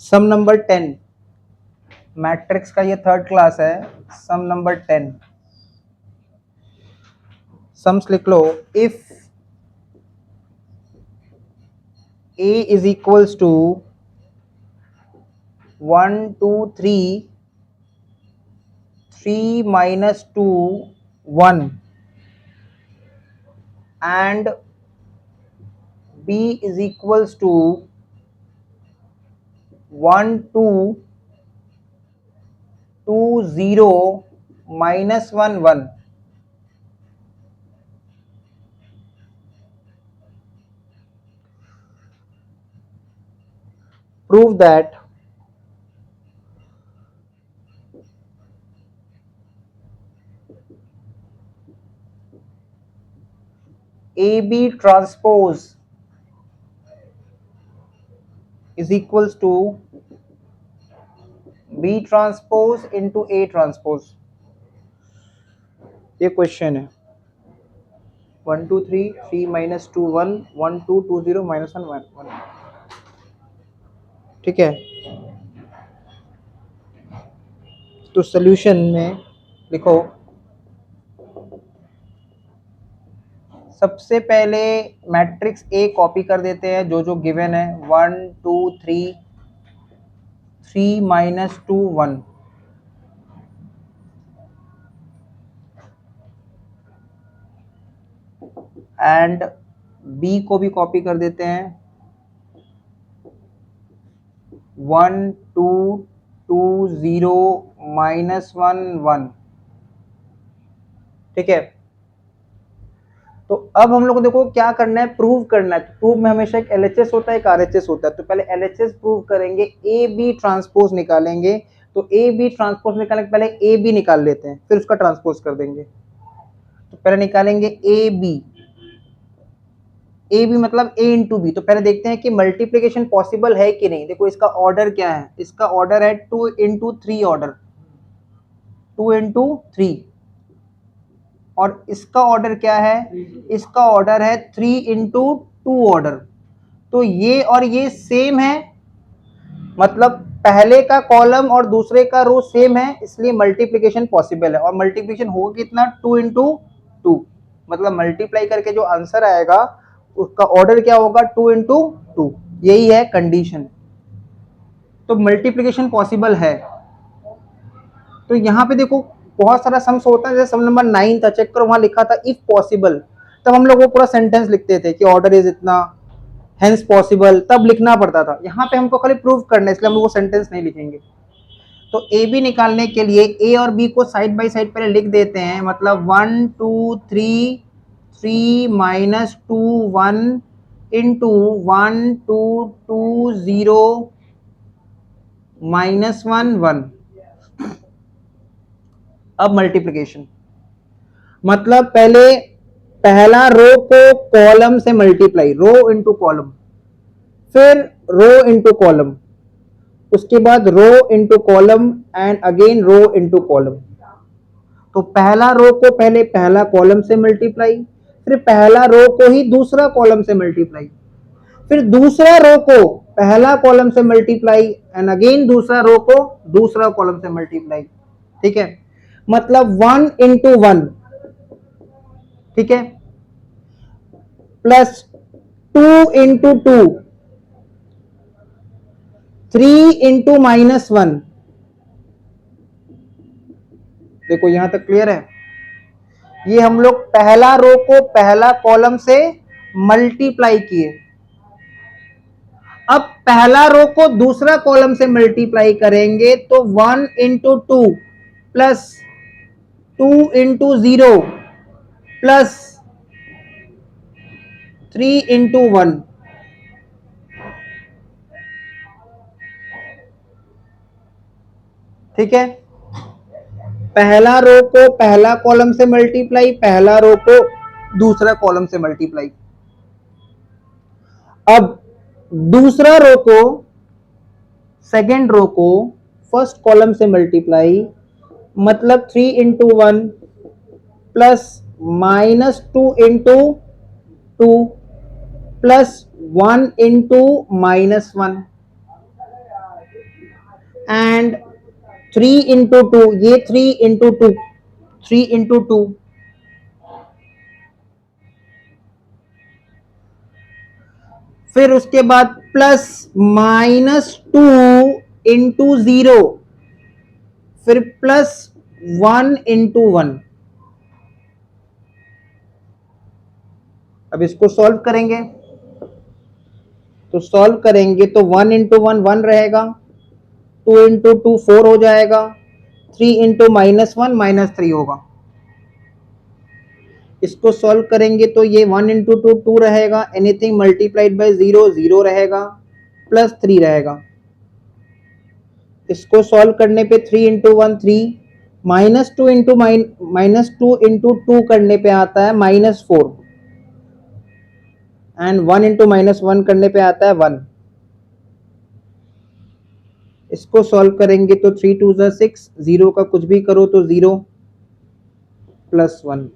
सम number 10, matrix का ये third class है। सम नंबर 10, सम्स लिख लो। If a is equals to 1 2 3 3 minus 2 1 and b is equals to 1 2 2 0 minus 1 1, prove that AB transpose is equals to B transpose into A transpose। ये question है। 1 2 3 3 minus 2 1 1 2 2 0 minus 1 1 1, ठीक है। तो solution में लिखो, सबसे पहले मैट्रिक्स ए कॉपी कर देते हैं जो जो गिवन है। 1 2 3 3 minus 2 1, एंड बी को भी कॉपी कर देते हैं। 1 2 2 0 minus 1 1, ठीक है। तो अब हम लोग को देखो क्या करना है, प्रूव करना है। तो प्रूव में हमेशा एक एलएचएस होता है, एक आरएचएस होता है। तो पहले एलएचएस प्रूव करेंगे, ए बी ट्रांसपोज निकालेंगे। तो ए बी ट्रांसपोज निकालने के पहले ए बी निकाल लेते हैं, फिर उसका ट्रांसपोज कर देंगे। तो पहले निकालेंगे ए बी। ए बी मतलब ए इंटू बी। तो पहले देखते हैं कि मल्टीप्लीकेशन पॉसिबल है कि नहीं। देखो इसका ऑर्डर क्या है, इसका ऑर्डर है 2 इंटू 3 ऑर्डर, 2 इंटू 3। और इसका ऑर्डर क्या है, इसका ऑर्डर है 3 इंटू 2 ऑर्डर। तो ये और ये सेम है, मतलब पहले का कॉलम और दूसरे का रो सेम है, इसलिए मल्टीप्लिकेशन पॉसिबल है। और मल्टीप्लिकेशन होगा कितना, 2 इंटू 2, मतलब मल्टीप्लाई करके जो आंसर आएगा उसका ऑर्डर क्या होगा, 2 इंटू 2। यही है कंडीशन। तो मल्टीप्लिकेशन पॉसिबल है। तो यहाँ पे देखो बहुत सारा सम्स होता है, जैसे सम नंबर 9 था, चेक करो, वहां लिखा था इफ पॉसिबल। तब हम लोग वो पूरा सेंटेंस लिखते थे कि ऑर्डर इज इतना, हेंस पॉसिबल, तब लिखना पड़ता था। यहाँ पे हमको खाली प्रूव करना है, इसलिए हम लोग वो सेंटेंस नहीं लिखेंगे। तो ए बी निकालने के लिए ए और बी को साइड बाय साइड पहले लिख देते हैं। मतलब 1 2 3 3 माइनस 2 1 इंटू 1 2 2 0 माइनस 1 1। अब मल्टीप्लिकेशन, मतलब पहले पहला रो को कॉलम से मल्टीप्लाई, रो इंटू कॉलम, फिर रो इंटू कॉलम, उसके बाद row into column and again row into column. तो पहला रो को पहले पहला कॉलम से मल्टीप्लाई, फिर पहला रो को ही दूसरा कॉलम से मल्टीप्लाई, फिर दूसरा रो को पहला कॉलम से मल्टीप्लाई एंड अगेन दूसरा रो को दूसरा कॉलम से मल्टीप्लाई, ठीक है। मतलब 1 इंटू 1, ठीक है, प्लस 2 इंटू 2, 3 इंटू माइनस 1। देखो यहां तक क्लियर है। ये हम लोग पहला रो को पहला कॉलम से मल्टीप्लाई किए। अब पहला रो को दूसरा कॉलम से मल्टीप्लाई करेंगे तो 1 into 2 plus 2 into 0 plus 3 into 1, ठीक है। पहला रो को पहला कॉलम से मल्टीप्लाई, पहला रो को दूसरा कॉलम से मल्टीप्लाई। अब दूसरा रो को सेकेंड रो को फर्स्ट कॉलम से मल्टीप्लाई, मतलब 3 into 1 plus minus 2 into 2 plus 1 into minus 1। And 3 into 2, ये 3 into 2, 3 into 2, फिर उसके बाद प्लस -2 into 0, फिर प्लस 1 into 1। अब इसको सॉल्व करेंगे, तो सॉल्व करेंगे तो 1 into 1 1 रहेगा, 2 into 2 4 हो जाएगा, 3 into -1 -3 होगा। इसको सॉल्व करेंगे तो ये 1 into 2 2 रहेगा, एनीथिंग मल्टीप्लाइड बाय 0 0 रहेगा, प्लस 3 रहेगा। इसको सॉल्व करने पे 3 into 1 3, -2 into 2 करने पे आता है -4, एंड 1 into -1 करने पे आता है 1। इसको सॉल्व करेंगे तो 3 2 6, 0 का कुछ भी करो तो 0 प्लस 1।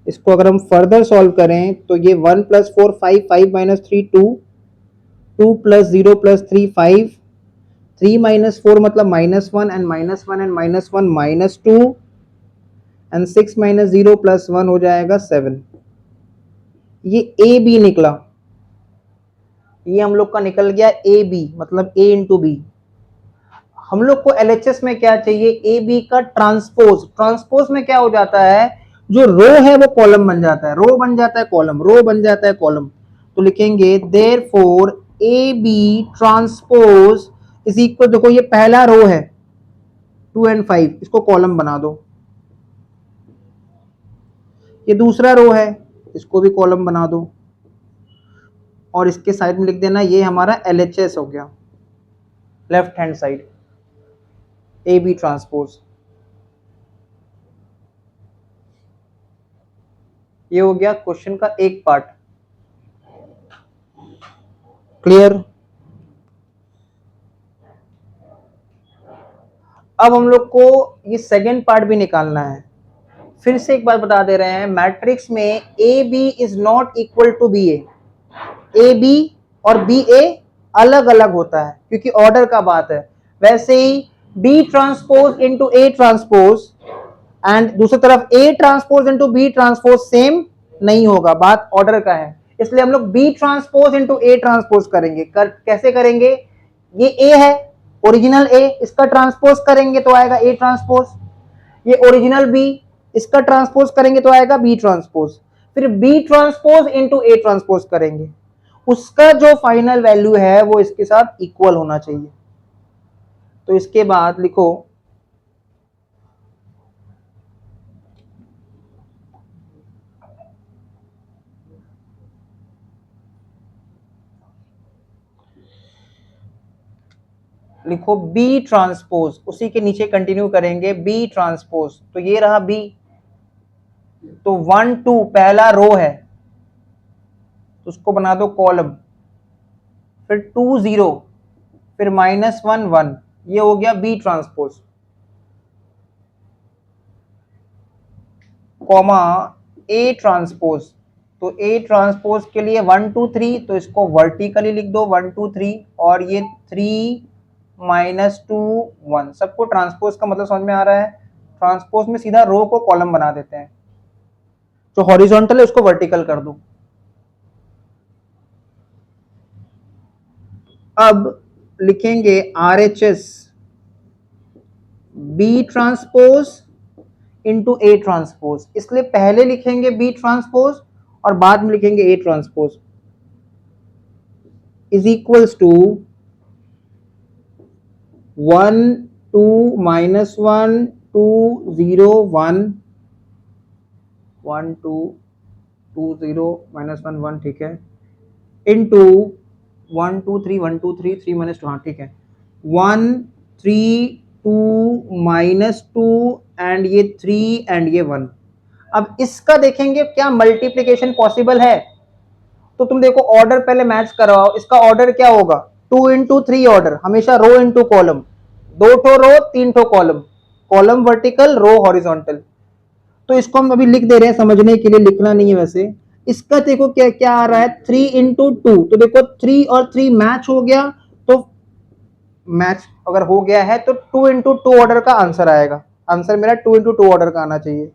इसको अगर हम फर्दर सॉल्व करें तो ये 1 + 4 5, 5 - 3 2, 2 + 0 + 3 5, 3 - 4 मतलब -1, एंड -1 एंड -1 -2, एंड 6 - 0 + 1 हो जाएगा 7। ये ए बी निकला, ये हम लोग का निकल गया ए बी, मतलब ए इंटू बी। हम लोग को एलएचएस में क्या चाहिए, ए बी का ट्रांसपोज। ट्रांसपोज में क्या हो जाता है, जो रो है वो कॉलम बन जाता है, रो बन जाता है कॉलम, रो बन जाता है कॉलम। तो लिखेंगे therefore A B transpose is equal, देखो ये पहला रो है 2 and 5, इसको कॉलम बना दो। ये दूसरा रो है, इसको भी कॉलम बना दो, और इसके साइड में लिख देना ये हमारा एलएचएस हो गया, left hand side A B transpose. ये हो गया क्वेश्चन का एक पार्ट। क्लियर? अब हम लोग को ये सेकेंड पार्ट भी निकालना है। फिर से एक बात बता दे रहे हैं, मैट्रिक्स में A B is not equal to B A B और बी ए अलग अलग होता है, क्योंकि ऑर्डर का बात है। वैसे ही B transpose into A transpose and दूसरी तरफ A transpose into B transpose same नहीं होगा, बात ऑर्डर का है। इसलिए हम लोग B transpose into A transpose करेंगे। कैसे करेंगे, ये ए है ओरिजिनल ए, इसका ट्रांसपोज करेंगे तो आएगा ए ट्रांसपोज। ये ओरिजिनल बी, इसका ट्रांसपोज करेंगे तो आएगा बी ट्रांसपोज। फिर B transpose into A transpose करेंगे, उसका जो फाइनल वैल्यू है वो इसके साथ इक्वल होना चाहिए। तो इसके बाद लिखो लिखो बी ट्रांसपोज, उसी के नीचे कंटिन्यू करेंगे बी ट्रांसपोज। तो ये रहा बी, तो 1 2 पहला रो है तो उसको बना दो कॉलम, फिर 2 0, फिर -1 1, ये हो गया B transpose, comma A transpose. तो ए ट्रांसपोज के लिए 1 2 3, तो इसको वर्टिकली लिख दो 1 2 3, और ये 3 -2 1। सबको ट्रांसपोज का मतलब समझ में आ रहा है? ट्रांसपोज में सीधा रो को कॉलम बना देते हैं, जो हॉरिजॉन्टल है उसको वर्टिकल कर दो। अब लिखेंगे RHS B transpose into A transpose, इसलिए पहले लिखेंगे बी ट्रांसपोज और बाद में लिखेंगे A transpose, is equals to 1 2 -1 2 0 1 1 2 2 0 -1 1, ठीक है, इंटू 1 2 3 1 2 3 3 -2, हाँ ठीक है, 1 3 2 -2 एंड ये 3 एंड ये 1। अब इसका देखेंगे क्या मल्टीप्लिकेशन पॉसिबल है, तो तुम देखो ऑर्डर पहले मैच करवाओ। इसका ऑर्डर क्या होगा, 2 into 3 ऑर्डर, हमेशा रो इंटू कॉलम, 2 ठो रो 3 ठो कॉलम, कॉलम वर्टिकल रो हॉरिजॉन्टल। तो इसको हम अभी लिख दे रहे हैं समझने के लिए, लिखना नहीं है वैसे। इसका देखो क्या क्या आ रहा है, 3 into 2, तो देखो 3 और 3 मैच हो गया, तो मैच अगर हो गया है तो 2 into 2 ऑर्डर का आंसर आएगा। आंसर मेरा 2 into 2 ऑर्डर का आना चाहिए।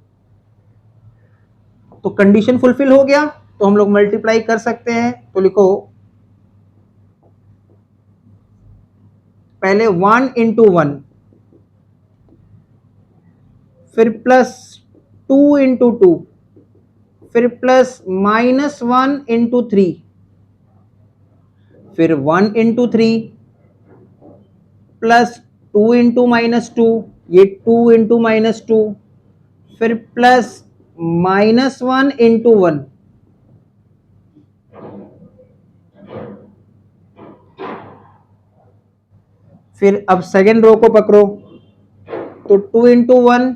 तो कंडीशन फुलफिल हो गया तो हम लोग मल्टीप्लाई कर सकते हैं। तो लिखो पहले 1 into 1, फिर +2 into 2, फिर +-1 into 3, फिर 1 into 3, +2 into -2, ये 2 into -2, फिर +-1 into 1, फिर अब सेकेंड रो को पकड़ो तो 2 into 1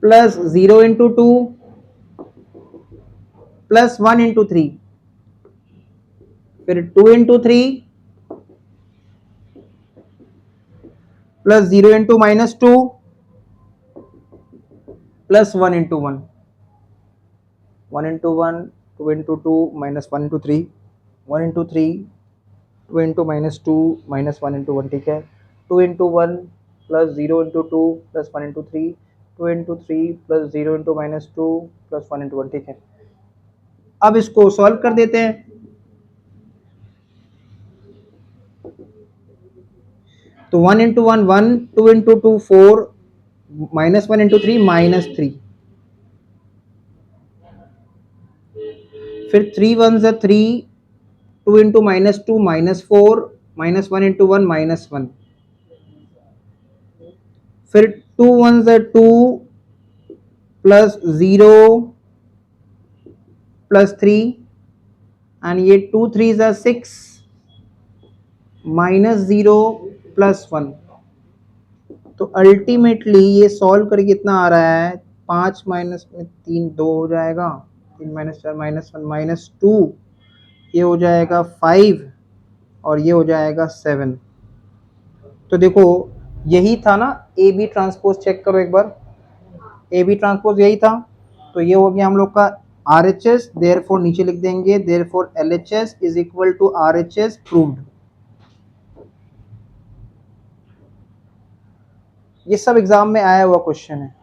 +0 into 2 +1 into 3, फिर 2 into 3 +0 into -2 +1 into 1, 1 into 1, 2 into 2 -1 into 3, 1 into 3, 2 into -2 -1 into 1, ठीक है। 2 into 1 +0 into 2 +1 into 3, 2 into 3 +0 into -2 +1 into 1, ठीक है। अब इसको सॉल्व कर देते हैं। तो 1 into 1 1, 2 into 2 4, -1 into 3 -3, फिर 3 1s are 3, 2 into -2 -4, -1 into 1 -1, फिर 2 1s are 2 +0 +3, एंड ये 2 3s are 6 -0 +1। तो अल्टीमेटली ये सॉल्व करके कितना आ रहा है, 5 माइनस में 3 2 हो जाएगा, 3 -4 -1 -2, ये हो जाएगा 5 और ये हो जाएगा 7। तो देखो यही था ना, ए बी ट्रांसपोज चेक करो एक बार, ए बी ट्रांसपोज यही था। तो ये हो गया हम लोग का R H S, therefore नीचे लिख देंगे therefore L H S is equal to R H S proved. ये सब एग्जाम में आया हुआ क्वेश्चन है।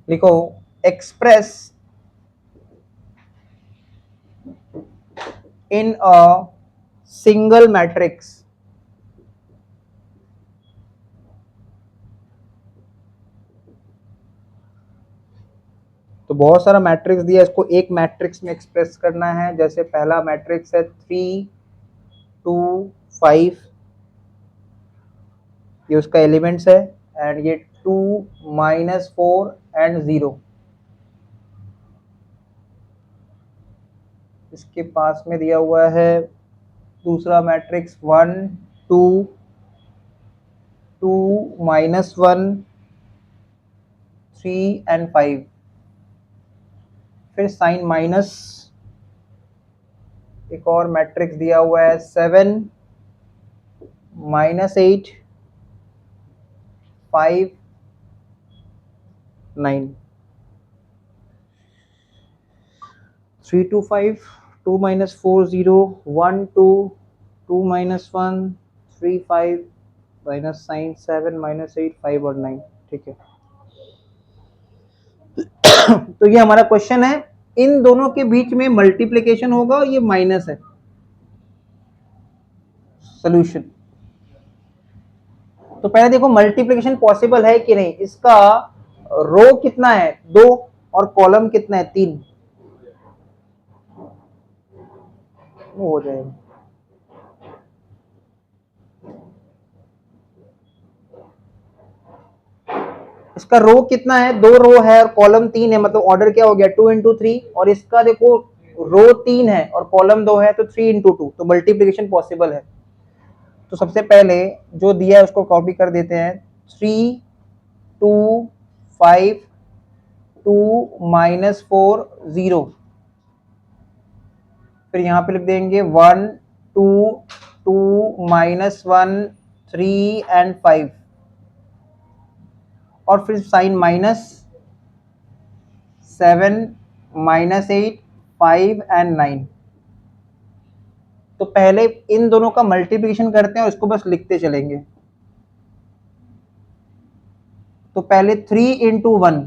लिखो express in a single matrix तो बहुत सारा मैट्रिक्स दिया, इसको एक मैट्रिक्स में एक्सप्रेस करना है। जैसे पहला मैट्रिक्स है 3 2 5, ये उसका एलिमेंट्स है, एंड ये 2 -4 एंड 0। इसके पास में दिया हुआ है दूसरा मैट्रिक्स 1 2 2 -1 3 एंड 5, फिर साइन माइनस। एक और मैट्रिक्स दिया हुआ है 7 -8 5 9, 3 2 5 2 -4 0 1 2 2 -1 3 5 -9 7 -8 5 और 9, ठीक है। तो ये हमारा क्वेश्चन है, इन दोनों के बीच में मल्टीप्लिकेशन होगा और ये माइनस है। सोल्यूशन, तो पहले देखो मल्टीप्लिकेशन पॉसिबल है कि नहीं। इसका रो कितना है 2 और कॉलम कितना है 3, वो हो जाएगा। इसका रो कितना है, 2 रो है और कॉलम 3 है, मतलब ऑर्डर क्या हो गया 2 into 3। और इसका देखो रो 3 है और कॉलम 2 है तो 3 into 2, तो मल्टीप्लिकेशन पॉसिबल है। तो सबसे पहले जो दिया है उसको कॉपी कर देते हैं, 3 2 5 2 -4 0, फिर यहाँ पे लिख देंगे 1 2 2 -1 3 एंड 5, और फिर साइन माइनस 7 -8 5 एंड 9। तो पहले इन दोनों का मल्टीप्लिकेशन करते हैं और इसको बस लिखते चलेंगे। तो पहले 3 इंटू 1,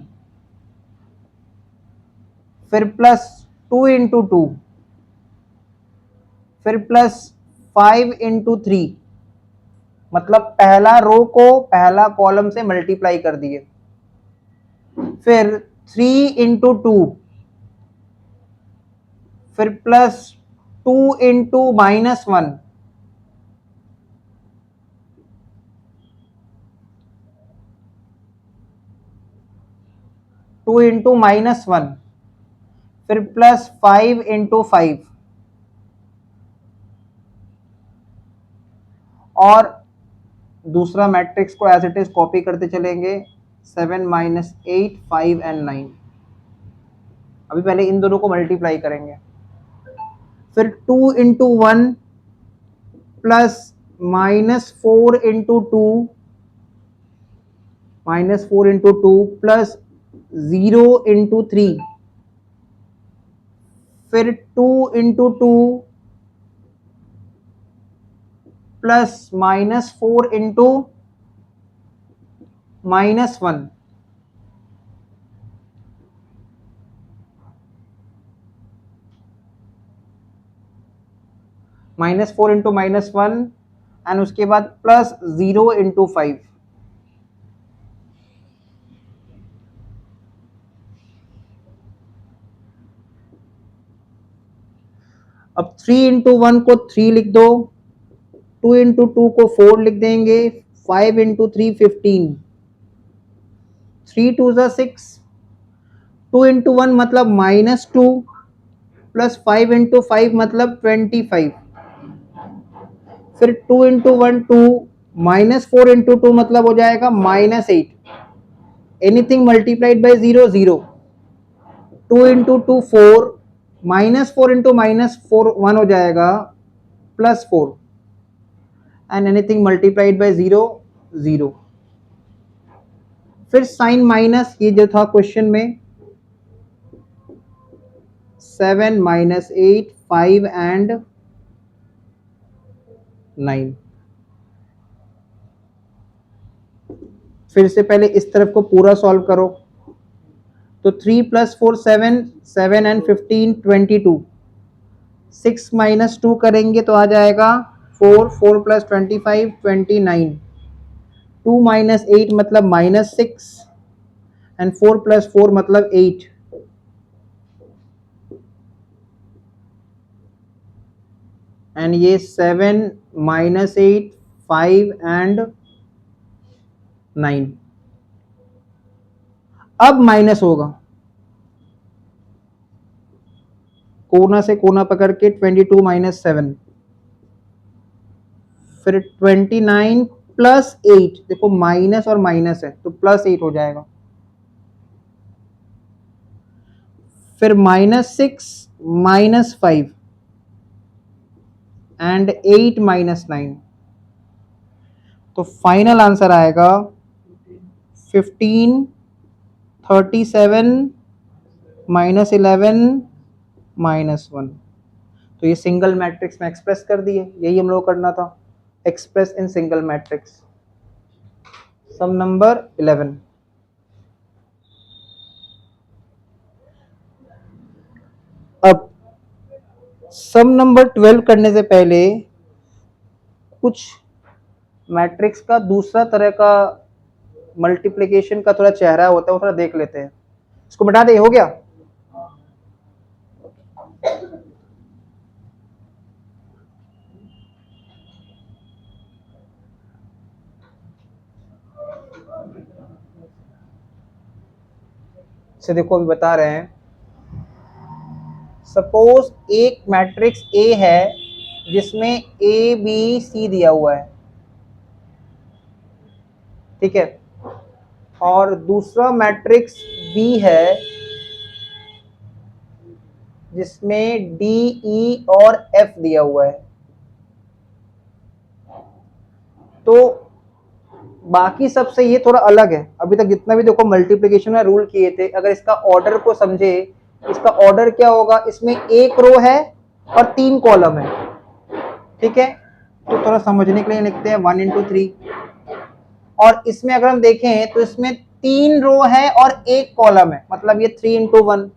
फिर प्लस 2 इंटू 2, फिर प्लस 5 इंटू 3, मतलब पहला रो को पहला कॉलम से मल्टीप्लाई कर दिए। फिर 3 इंटू 2, फिर प्लस 2 इंटू -1, टू इंटू -1, फिर प्लस 5 इंटू 5, और दूसरा मैट्रिक्स को एज इट इज कॉपी करते चलेंगे। 7 -8, 5 एंड 9। अभी पहले इन दोनों को मल्टीप्लाई करेंगे। फिर 2 into 1 plus -4 into 2, -4 into 2 plus 0 into 3, फिर 2 into 2 plus -4 into -1, -4 into -1, and उसके बाद प्लस 0 इंटू 5। अब 3 इंटू 1 को 3 लिख दो, 2 इंटू 2 को 4 लिख देंगे, 5 इंटू 3 15, 3 2 ज़ा 6, 2 इंटू 1 मतलब -2, प्लस 5 इंटू 5 मतलब 25, फिर 2 इंटू 1 2, -4 इंटू 2 मतलब हो जाएगा -8, anything multiplied by 0 0, 2 into 2 4, -4 into -4 1 हो जाएगा +4, एंड एनीथिंग मल्टीप्लाइड बाय 0 0। फिर साइन माइनस, ये जो था क्वेश्चन में, 7 -8, 5 एंड 9। फिर से पहले इस तरफ को पूरा सॉल्व करो। तो 3 + 4 7, 7 एंड 15 22, 6 - 2 करेंगे तो आ जाएगा 4, 4 + 25 29, 2 - 8 मतलब -6, एंड 4 + 4 मतलब 8, एंड ये 7 -8, 5 एंड 9। अब माइनस होगा, कोना से कोना पकड़ के 22 - 7, फिर 29 + 8, देखो माइनस और माइनस है तो +8 हो जाएगा, फिर -6 -5 एंड 8 - 9, तो फाइनल आंसर आएगा 15 37 -11 -1। तो ये सिंगल मैट्रिक्स में एक्सप्रेस कर दिए, यही हम लोग करना था, express in single matrix. Sum number 11। अब सम नंबर 12 करने से पहले कुछ मैट्रिक्स का दूसरा तरह का मल्टीप्लिकेशन का थोड़ा चेहरा होता है, वो थोड़ा देख लेते हैं। इसको मिटा दे, हो गया। से देखो अभी बता रहे हैं, सपोज एक मैट्रिक्स ए है जिसमें ए बी सी दिया हुआ है, ठीक है, और दूसरा मैट्रिक्स बी है जिसमें डी ई और एफ दिया हुआ है। तो बाकी सबसे ये थोड़ा अलग है। अभी तक जितना भी देखो मल्टीप्लिकेशन में रूल किए थे, अगर इसका ऑर्डर को समझे इसका ऑर्डर क्या होगा, इसमें एक रो है और 3 कॉलम है, ठीक है। तो थोड़ा समझने के लिए लिखते हैं 1 into 3, और इसमें अगर हम देखें तो इसमें 3 रो है और 1 कॉलम है, मतलब ये 3 into 1।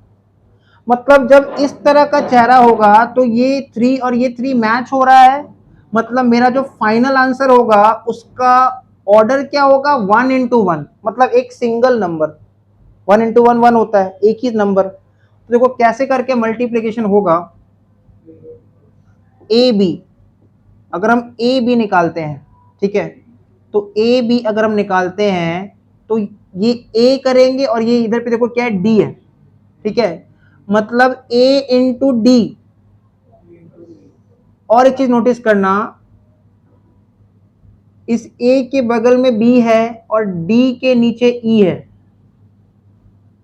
मतलब जब इस तरह का चेहरा होगा तो ये 3 और ये 3 मैच हो रहा है, मतलब मेरा जो फाइनल आंसर होगा उसका ऑर्डर क्या होगा, 1 into 1, मतलब एक सिंगल नंबर। 1 into 1 1 होता है, एक ही नंबर। तो देखो कैसे करके मल्टीप्लीकेशन होगा, ए बी, अगर हम ए बी निकालते हैं, ठीक है, तो ए बी अगर हम निकालते हैं तो ये ए करेंगे और ये इधर पे देखो क्या है, डी है, ठीक है, मतलब ए इंटू डी। और एक चीज नोटिस करना, इस ए के बगल में बी है और डी के नीचे ई है,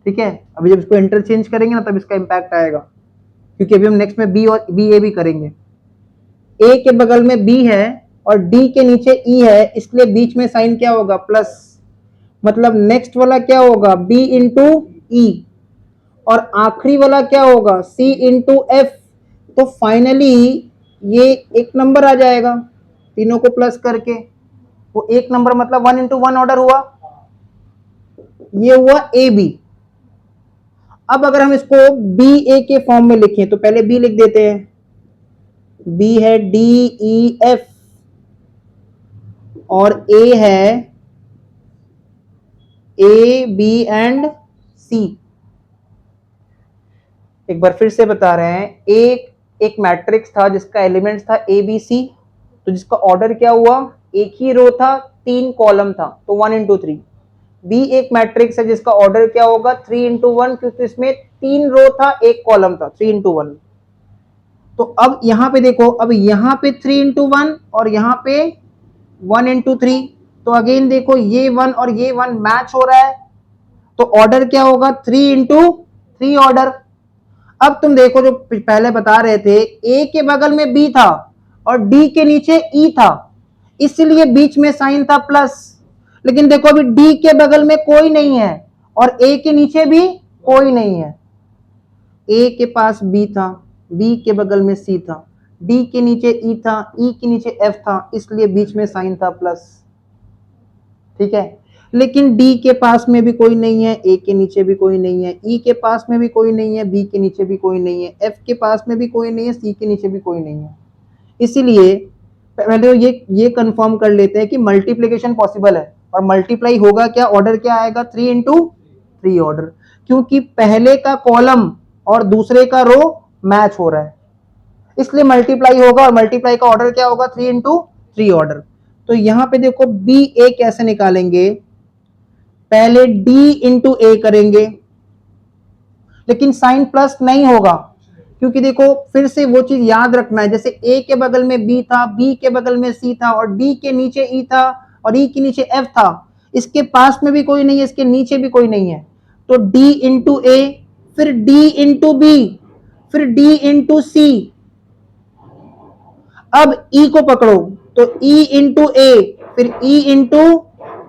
ठीक है। अभी जब इसको इंटरचेंज करेंगे ना तब इसका इंपैक्ट आएगा, क्योंकि अभी हम नेक्स्ट में बी और बी ए भी करेंगे। ए के बगल में बी है और डी के नीचे ई है, इसलिए बीच में साइन क्या होगा, प्लस। मतलब नेक्स्ट वाला क्या होगा, बी इंटू ई, और आखिरी वाला क्या होगा, सी इंटू एफ। तो फाइनली ये एक नंबर आ जाएगा तीनों को प्लस करके, वो एक नंबर, मतलब 1 into 1 ऑर्डर हुआ, ये हुआ ए बी। अब अगर हम इसको बी ए के फॉर्म में लिखें तो पहले बी लिख देते हैं, बी है डी ई एफ और ए है ए बी एंड सी। एक बार फिर से बता रहे हैं, एक मैट्रिक्स था जिसका एलिमेंट्स था ए बी सी, तो जिसका ऑर्डर क्या हुआ, एक ही रो था 3 कॉलम था, तो 1 into 3। बी एक मैट्रिक्स है जिसका ऑर्डर क्या होगा, 3 into 1, क्योंकि इसमें 3 रो था 1 कॉलम था, 3 into 1। तो अब यहां पे देखो, अब यहां पे 3 into 1 और यहां पे 1 into 3, तो अगेन देखो ये 1 और ये 1 मैच हो रहा है, तो ऑर्डर क्या होगा, 3 into 3 ऑर्डर। अब तुम देखो जो पहले बता रहे थे, ए के बगल में बी था और डी के नीचे ई था, इसलिए बीच में साइन था प्लस। लेकिन देखो अभी डी के बगल में कोई नहीं है और ए के नीचे भी कोई नहीं है। ए के पास बी था, बी के बगल में सी था, डी के नीचे ई था, ई के नीचे एफ था, इसलिए बीच में साइन था प्लस, ठीक है। लेकिन डी के पास में भी कोई नहीं है, ए के नीचे भी कोई नहीं है, ई के पास में भी कोई नहीं है, बी के नीचे भी कोई नहीं है, एफ के पास में भी कोई नहीं है, सी के नीचे भी कोई नहीं है। इसीलिए पहले तो ये कंफर्म कर लेते हैं कि मल्टीप्लिकेशन पॉसिबल है, और मल्टीप्लाई होगा क्या, ऑर्डर क्या आएगा, 3 into 3 ऑर्डर, क्योंकि पहले का कॉलम और दूसरे का रो मैच हो रहा है, इसलिए मल्टीप्लाई होगा, और मल्टीप्लाई का ऑर्डर क्या होगा, 3 into 3 ऑर्डर। तो यहां पे देखो बी ए कैसे निकालेंगे, पहले डी इंटू ए करेंगे, लेकिन साइन प्लस नहीं होगा, क्योंकि देखो फिर से वो चीज याद रखना है, जैसे ए के बगल में बी था, बी के बगल में सी था, और डी के नीचे ई था, और ई के नीचे एफ था, इसके पास में भी कोई नहीं है, इसके नीचे भी कोई नहीं है, तो डी इंटू ए, फिर डी इंटू बी, फिर डी इंटू सी। अब ई को पकड़ो, तो ई इंटू ए, फिर ई इंटू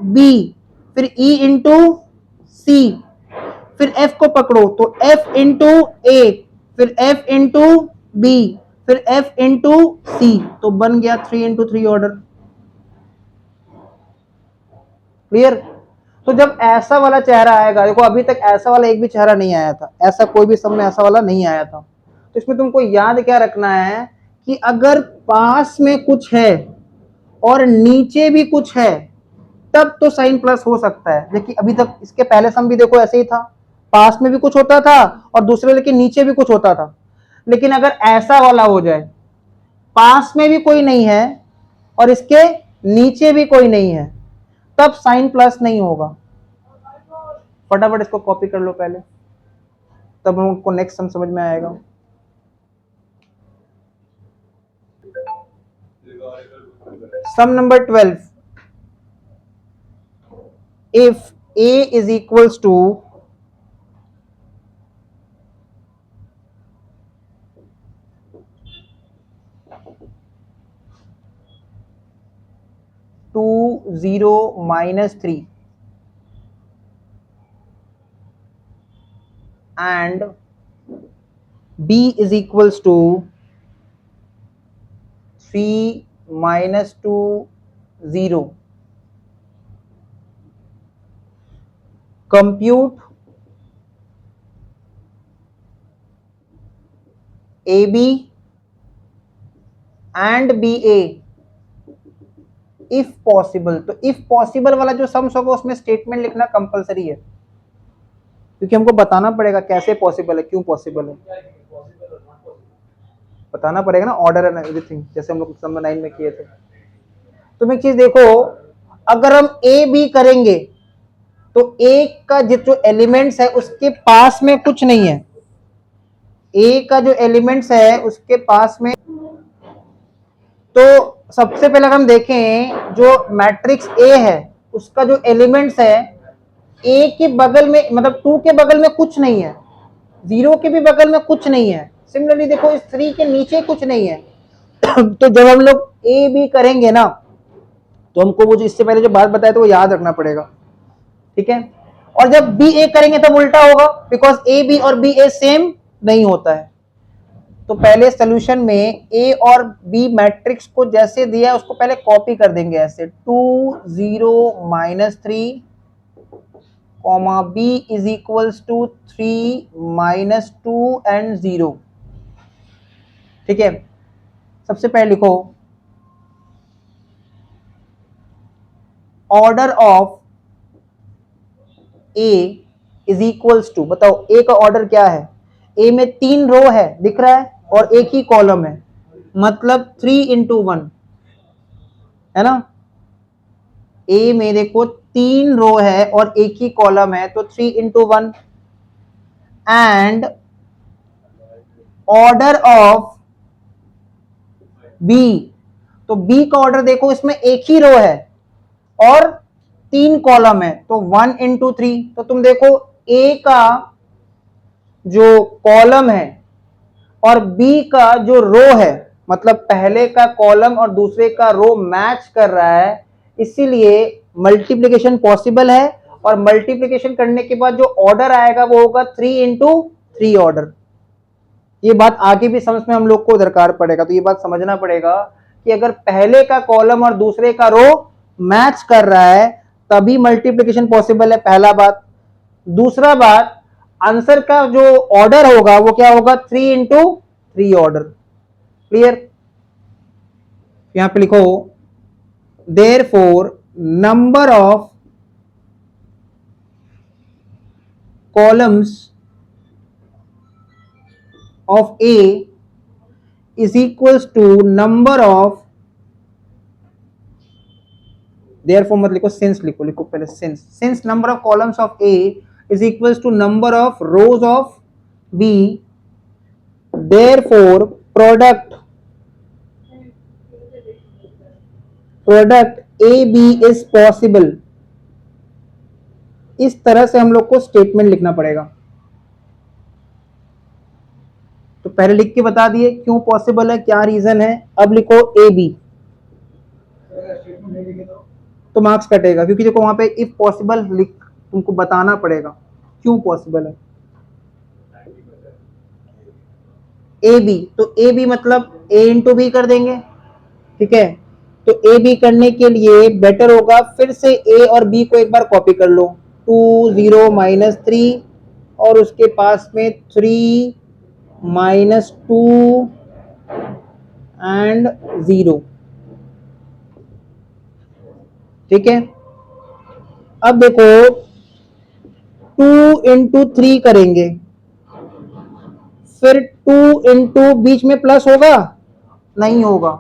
बी, फिर ई इंटू सी, फिर एफ को पकड़ो, तो एफ इंटू ए, फिर एफ इंटू बी, फिर एफ इंटू सी, तो बन गया 3 into 3 ऑर्डर। क्लियर। तो जब ऐसा वाला चेहरा आएगा, देखो अभी तक ऐसा वाला एक भी चेहरा नहीं आया था, ऐसा कोई भी सम में ऐसा वाला नहीं आया था, तो इसमें तुमको याद क्या रखना है कि अगर पास में कुछ है और नीचे भी कुछ है तब तो साइन प्लस हो सकता है। देखिए अभी तक इसके पहले सम भी देखो ऐसे ही था, पास में भी कुछ होता था और दूसरे लेकिन नीचे भी कुछ होता था। लेकिन अगर ऐसा वाला हो जाए, पास में भी कोई नहीं है और इसके नीचे भी कोई नहीं है, तब साइन प्लस नहीं होगा। फटाफट इसको कॉपी कर लो पहले, तब हमको नेक्स्ट सम समझ में आएगा। सम number 12, if a is equals to 2 0 -3 and b is equals to 3 minus 2 0, compute A B and B A if possible. तो इफ पॉसिबल वाला जो सम्स होगा उसमें स्टेटमेंट लिखना कंपलसरी है, क्योंकि हमको बताना पड़ेगा कैसे पॉसिबल है, क्यों पॉसिबल है, बताना पड़ेगा ना, ऑर्डर एंड एवरीथिंग, जैसे हम लोग नंबर 9 में किए थे। तुम एक चीज देखो, अगर हम ए बी करेंगे तो ए का जो एलिमेंट्स है उसके पास में कुछ नहीं है, ए का जो एलिमेंट्स है उसके पास में, तो सबसे पहले अगर हम देखें जो मैट्रिक्स ए है उसका जो एलिमेंट्स है, ए के बगल में मतलब 2 के बगल में कुछ नहीं है, 0 के भी बगल में कुछ नहीं है, सिमिलरली देखो इस 3 के नीचे कुछ नहीं है। तो जब हम लोग ए बी करेंगे ना, तो हमको वो जो इससे पहले जो बात बताया तो वो याद रखना पड़ेगा, ठीक है। और जब बी ए करेंगे तब उल्टा होगा, बिकॉज ए बी और बी ए सेम नहीं होता है। तो पहले सोल्यूशन में ए और बी मैट्रिक्स को जैसे दिया है उसको पहले कॉपी कर देंगे, ऐसे 2 0 minus 3 comma B is equals to 3 minus 2 and 0, ठीक है। सबसे पहले लिखो order of A is equals to, बताओ ए का ऑर्डर क्या है, ए में 3 रो है दिख रहा है और एक ही कॉलम है, मतलब 3 इंटू 1 है ना। ए में देखो 3 रो है और एक ही कॉलम है, तो 3 into 1, and order of B, तो बी का ऑर्डर देखो इसमें एक ही रो है और 3 कॉलम है, तो 1 इंटू 3, तो तुम देखो ए का जो कॉलम है और बी का जो रो है, मतलब पहले का कॉलम और दूसरे का रो मैच कर रहा है, इसीलिए मल्टीप्लिकेशन पॉसिबल है। और मल्टीप्लिकेशन करने के बाद जो ऑर्डर आएगा वो होगा 3 इंटू 3 ऑर्डर। ये बात आगे भी समझ में हम लोग को दरकार पड़ेगा, तो ये बात समझना पड़ेगा कि अगर पहले का कॉलम और दूसरे का रो मैच कर रहा है तभी मल्टीप्लिकेशन पॉसिबल है, पहला बात। दूसरा बात, आंसर का जो ऑर्डर होगा वो क्या होगा, 3 इंटू 3 ऑर्डर। क्लियर। यहां पे लिखो therefore number of columns of A is equals to number of, therefore मत लिखो, सिंस लिखो, लिखो पहले since number of columns of A is equals to number of rows of B, therefore product A B is possible. इस तरह से हम लोग को स्टेटमेंट लिखना पड़ेगा। तो पहले लिख के बता दिए क्यों पॉसिबल है, क्या रीजन है। अब लिखो ए बी, तो मार्क्स कटेगा, क्योंकि देखो वहां पे इफ पॉसिबल लिख तुमको बताना पड़ेगा क्यों पॉसिबल है। ए बी, तो ए बी मतलब ए इंटू बी कर देंगे, ठीक है। तो ए बी करने के लिए बेटर होगा फिर से ए और बी को एक बार कॉपी कर लो, 2 0 माइनस 3 और उसके पास में 3 माइनस 2 एंड 0, ठीक है। अब देखो 2 इंटू 3 करेंगे, फिर 2 इंटू बीच में प्लस होगा, नहीं होगा,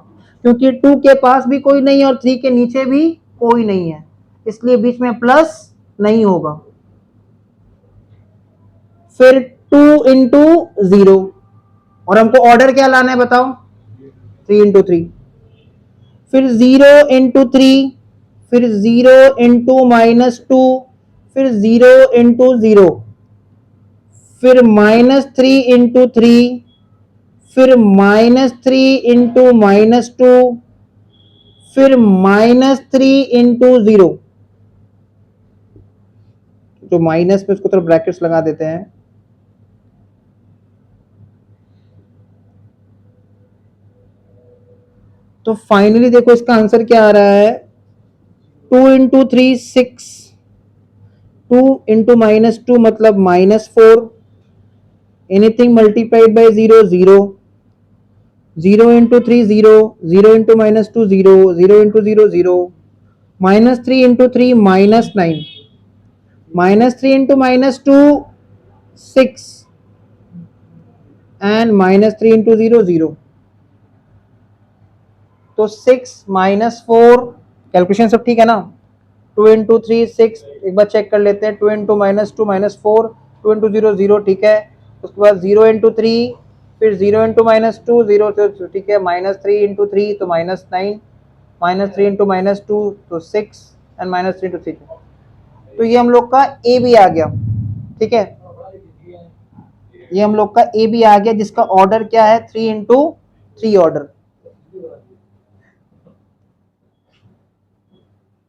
क्योंकि 2 के पास भी कोई नहीं है और 3 के नीचे भी कोई नहीं है, इसलिए बीच में प्लस नहीं होगा। फिर 2 इंटू 0, और हमको ऑर्डर क्या लाना है बताओ, 3 इंटू 3, फिर 0 इंटू 3, फिर 0 इंटू माइनस 2, फिर 0 इंटू 0, फिर -3 इंटू 3, फिर -3 इंटू -2, फिर -3 इंटू 0, जो माइनस में उसको थोड़ा ब्रैकेट्स लगा देते हैं, तो फाइनली देखो इसका आंसर क्या आ रहा है, 2 इंटू 3 6, 2 इंटू -2 मतलब -4, anything multiplied by 0 0, 0 into 3 0, 0 into -2 0, 0 into 0 0, -3 into 3 -9, -3 into -2 6 and -3 into 0 0। तो 6 -4, कैलकुलेशन सब ठीक है ना। 2 इंटू 3 6, एक बार चेक कर लेते हैं। 2 इंटू -2 -4, 2 इंटू 0 0, ठीक है। उसके बाद 0 इंटू 3, फिर 0 इंटू -2 0, ठीक है। -3 इंटू 3 तो -9, -3 इंटू -2 तो 6 एंड -3 इंटू 3। तो ये हम लोग का ए भी आ गया, ठीक है। ये हम लोग का ए भी आ गया, जिसका ऑर्डर क्या है, 3 इंटू 3 ऑर्डर,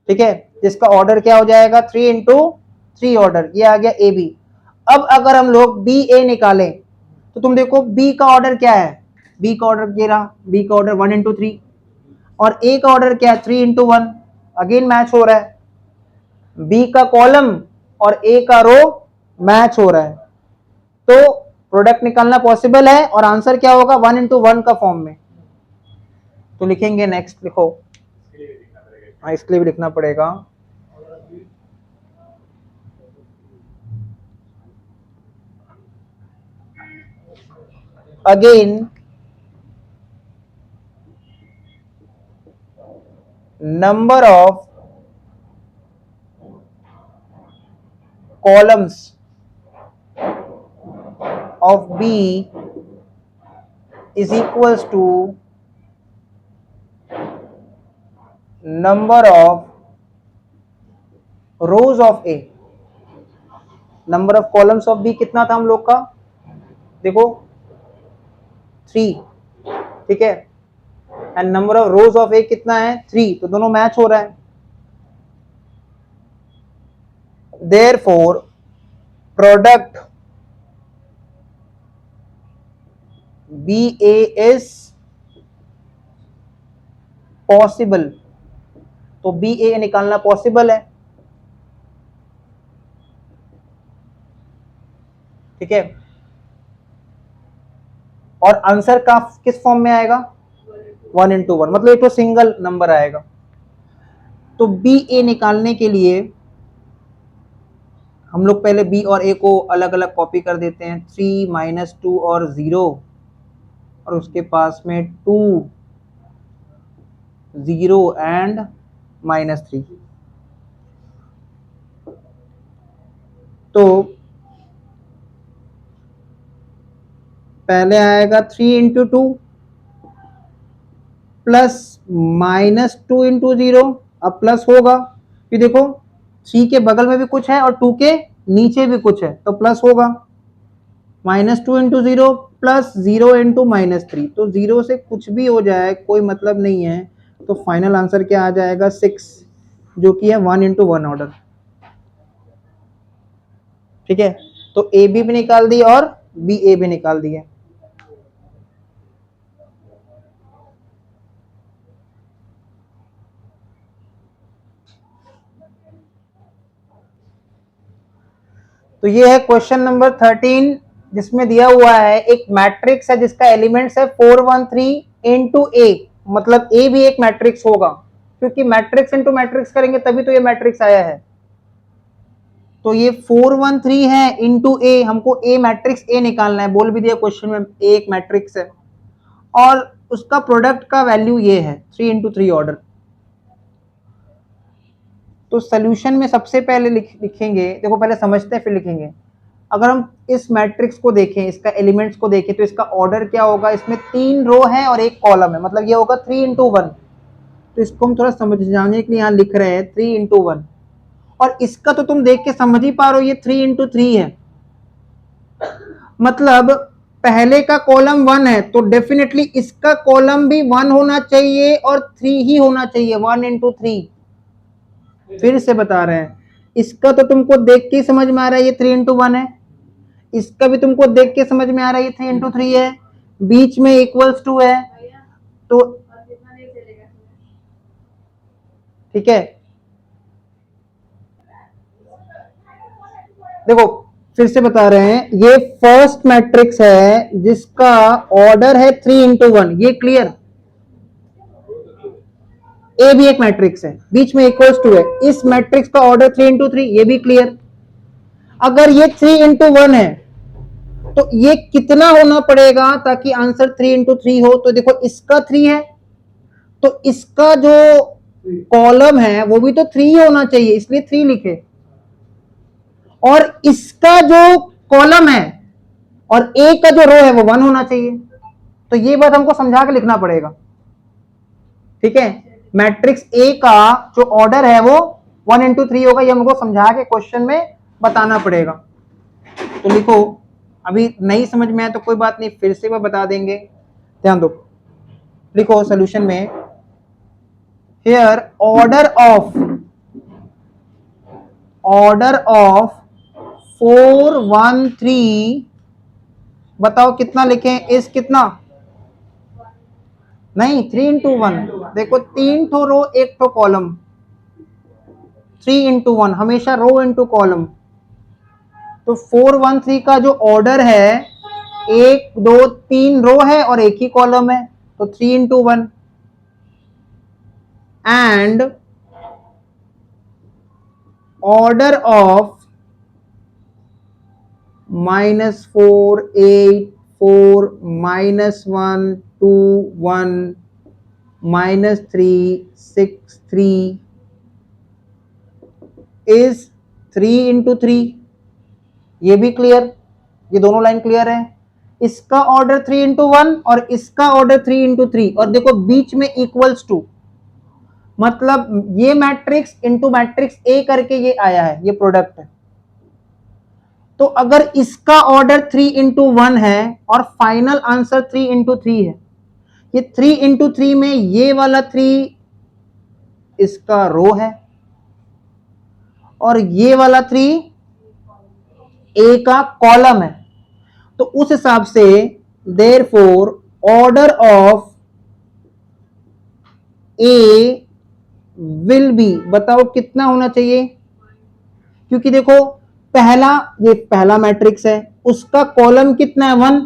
ठीक है। जिसका ऑर्डर क्या हो जाएगा, 3 इंटू 3 ऑर्डर, ये आ गया ए बी। अब अगर हम लोग बी ए निकालें तो तुम देखो बी का ऑर्डर क्या है, बी का ऑर्डर ये रहा, बी का ऑर्डर 1 इंटू 3, और ए का ऑर्डर क्या है, 3 इंटू 1, अगेन मैच हो रहा है। बी का कॉलम और ए का रो मैच हो रहा है, तो प्रोडक्ट निकालना पॉसिबल है, और आंसर क्या होगा, 1 इंटू 1 का फॉर्म में। तो लिखेंगे, नेक्स्ट लिखो। हाँ, इसके लिए भी लिखना पड़ेगा। Again number of columns of B is equals to number of rows of A। नंबर ऑफ कॉलम्स ऑफ बी कितना था हम लोग का, देखो 3, ठीक है। And number of rows of A कितना है, 3, तो दोनों मैच हो रहा है। Therefore product BA is possible, तो BA निकालना पॉसिबल है, ठीक है। और आंसर का किस फॉर्म में आएगा, 1 इंटू 1, मतलब ये तो सिंगल नंबर आएगा। तो BA निकालने के लिए हम लोग पहले B और A को अलग अलग कॉपी कर देते हैं, 3 -2 और 0, और उसके पास में 2 0 एंड -3। तो पहले आएगा 3 इंटू 2 प्लस -2 इंटू 0, अब प्लस होगा, फिर देखो 3 के बगल में भी कुछ है और 2 के नीचे भी कुछ है, तो प्लस होगा। -2 इंटू 0 प्लस 0 इंटू -3, तो 0 से कुछ भी हो जाए कोई मतलब नहीं है। तो फाइनल आंसर क्या आ जाएगा, 6, जो कि है 1 इंटू 1 ऑर्डर, ठीक है। तो ए बी भी निकाल दी और बी ए भी निकाल दिए। तो ये है क्वेश्चन नंबर 13, जिसमें दिया हुआ है एक मैट्रिक्स है जिसका एलिमेंट्स है 4 1 3 इंटू ए, मतलब ए भी एक मैट्रिक्स होगा, क्योंकि मैट्रिक्स इंटू मैट्रिक्स करेंगे तभी तो ये मैट्रिक्स आया है। तो ये 4 1 3 है इंटू ए, हमको ए मैट्रिक्स ए निकालना है, बोल भी दिया क्वेश्चन में ए एक मैट्रिक्स है, और उसका प्रोडक्ट का वैल्यू ये है 3 इंटू 3 ऑर्डर। तो सोल्यूशन में सबसे पहले लिखेंगे, देखो पहले समझते हैं फिर लिखेंगे। अगर हम इस मैट्रिक्स को देखें, इसका एलिमेंट्स को देखें, तो इसका ऑर्डर क्या होगा, इसमें 3 रो है और एक कॉलम है, मतलब ये होगा 3 इंटू 1। तो इसको हम थोड़ा समझाने के लिए यहाँ लिख रहे हैं 3 इंटू 1, और इसका तो तुम देख के समझ ही पा रहे हो ये 3 इंटू 3 है, मतलब पहले का कॉलम 1 है, तो डेफिनेटली इसका कॉलम भी 1 होना चाहिए और 3 ही होना चाहिए, 1 इंटू 3। फिर से बता रहे हैं, इसका तो तुमको देख के समझ में आ रहा है ये 3 इंटू 1 है, इसका भी तुमको देख के समझ में आ रहा है ये 3 इंटू 3 है, बीच में इक्वल्स टू है, तो ठीक है, देखो फिर से बता रहे हैं, ये फर्स्ट मैट्रिक्स है जिसका ऑर्डर है 3 into 1, ये क्लियर। ए भी एक मैट्रिक्स है, बीच में इक्वल्स टू है, इस मैट्रिक्स का ऑर्डर 3 into 3, ये भी क्लियर। अगर ये 3 into 1 है तो ये कितना होना पड़ेगा ताकि आंसर 3 into 3 हो? तो देखो इसका 3 है तो इसका जो कॉलम है वो भी तो 3 होना चाहिए, इसलिए 3 लिखे, और इसका जो कॉलम है और ए का जो रो है वो 1 होना चाहिए। तो ये बात हमको समझा के लिखना पड़ेगा, ठीक है। मैट्रिक्स ए का जो ऑर्डर है वो 1 into 3 होगा, ये हमको समझा के क्वेश्चन में बताना पड़ेगा। तो लिखो, अभी नहीं समझ में आया तो कोई बात नहीं, फिर से वो बता देंगे, ध्यान दो। लिखो सॉल्यूशन में, हियर ऑर्डर ऑफ 4 1 3, बताओ कितना लिखें? इस कितना नहीं 3 into 1, देखो 3 ठो रो 1 ठो कॉलम, 3 into 1 हमेशा रो इंटू कॉलम। तो 4 1 3 का जो ऑर्डर है 1 2 3 रो है और 1 ही कॉलम है, तो 3 into 1 and order of -4 8 4 -1 2 1 -3 6 3 is 3 into 3, ये भी क्लियर, ये दोनों लाइन क्लियर है। इसका ऑर्डर 3 into 1 और इसका ऑर्डर 3 into 3, और देखो बीच में इक्वल्स टू, मतलब ये मैट्रिक्स इंटू मैट्रिक्स ए करके ये आया है, ये प्रोडक्ट है। तो अगर इसका ऑर्डर 3 into 1 है और फाइनल आंसर 3 into 3 है, ये 3 into 3 में ये वाला 3 इसका रो है और ये वाला 3 ए का कॉलम है। तो उस हिसाब से therefore order of A will be, बताओ कितना होना चाहिए? क्योंकि देखो पहला, ये पहला मैट्रिक्स है, उसका कॉलम कितना है? 1,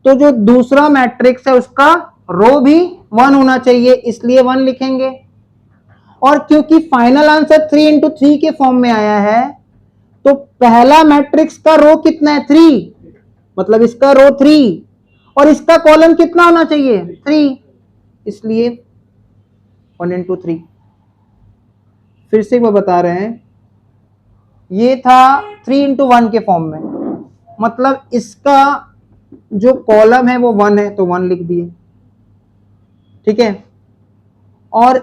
तो जो दूसरा मैट्रिक्स है उसका रो भी 1 होना चाहिए, इसलिए 1 लिखेंगे। और क्योंकि फाइनल आंसर 3 into 3 के फॉर्म में आया है, तो पहला मैट्रिक्स का रो कितना है? 3, मतलब इसका रो 3 और इसका कॉलम कितना होना चाहिए? 3, इसलिए 1 into 3। फिर से वो बता रहे हैं, ये था 3 into 1 के फॉर्म में, मतलब इसका जो कॉलम है वो 1 है तो 1 लिख दिए, ठीक है। और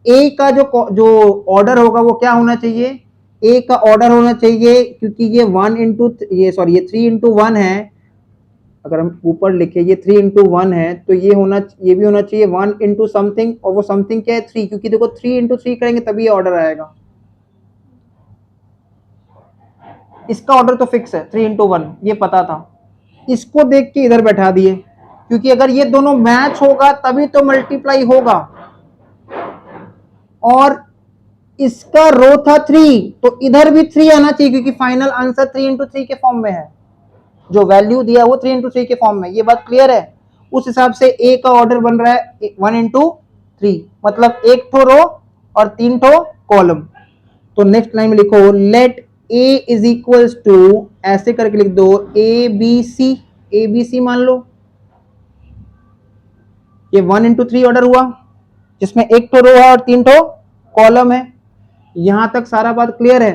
ए का जो ऑर्डर होगा वो क्या होना चाहिए? ए का ऑर्डर होना चाहिए, क्योंकि ये 3 into 1 है, अगर हम ऊपर लिखे ये 3 into 1 है तो ये भी होना चाहिए 1 into समथिंग, और वो समथिंग क्या है? 3, क्योंकि देखो 3 into 3 करेंगे तभी ऑर्डर आएगा। इसका ऑर्डर तो फिक्स है 3 into 1, ये पता था, इसको देख के इधर बैठा दिए, क्योंकि अगर ये दोनों मैच होगा तभी तो मल्टीप्लाई होगा। और इसका रो था 3, तो इधर भी 3 आना चाहिए, क्योंकि फाइनल आंसर 3 into 3 के फॉर्म में है, जो वैल्यू दिया वो 3 into 3 के फॉर्म में। ये बात क्लियर है? उस हिसाब से ए का ऑर्डर बन रहा है 1 into 3, मतलब 1 ठो रो और 3 ठो कॉलम। तो नेक्स्ट लाइन में लिखो, let A is equals to, ऐसे करके लिख दो, ए बी सी मान लो। ये 1 into 3 ऑर्डर हुआ, जिसमें 1 ठो रो है और 3 ठो कॉलम है। यहां तक सारा बात क्लियर है?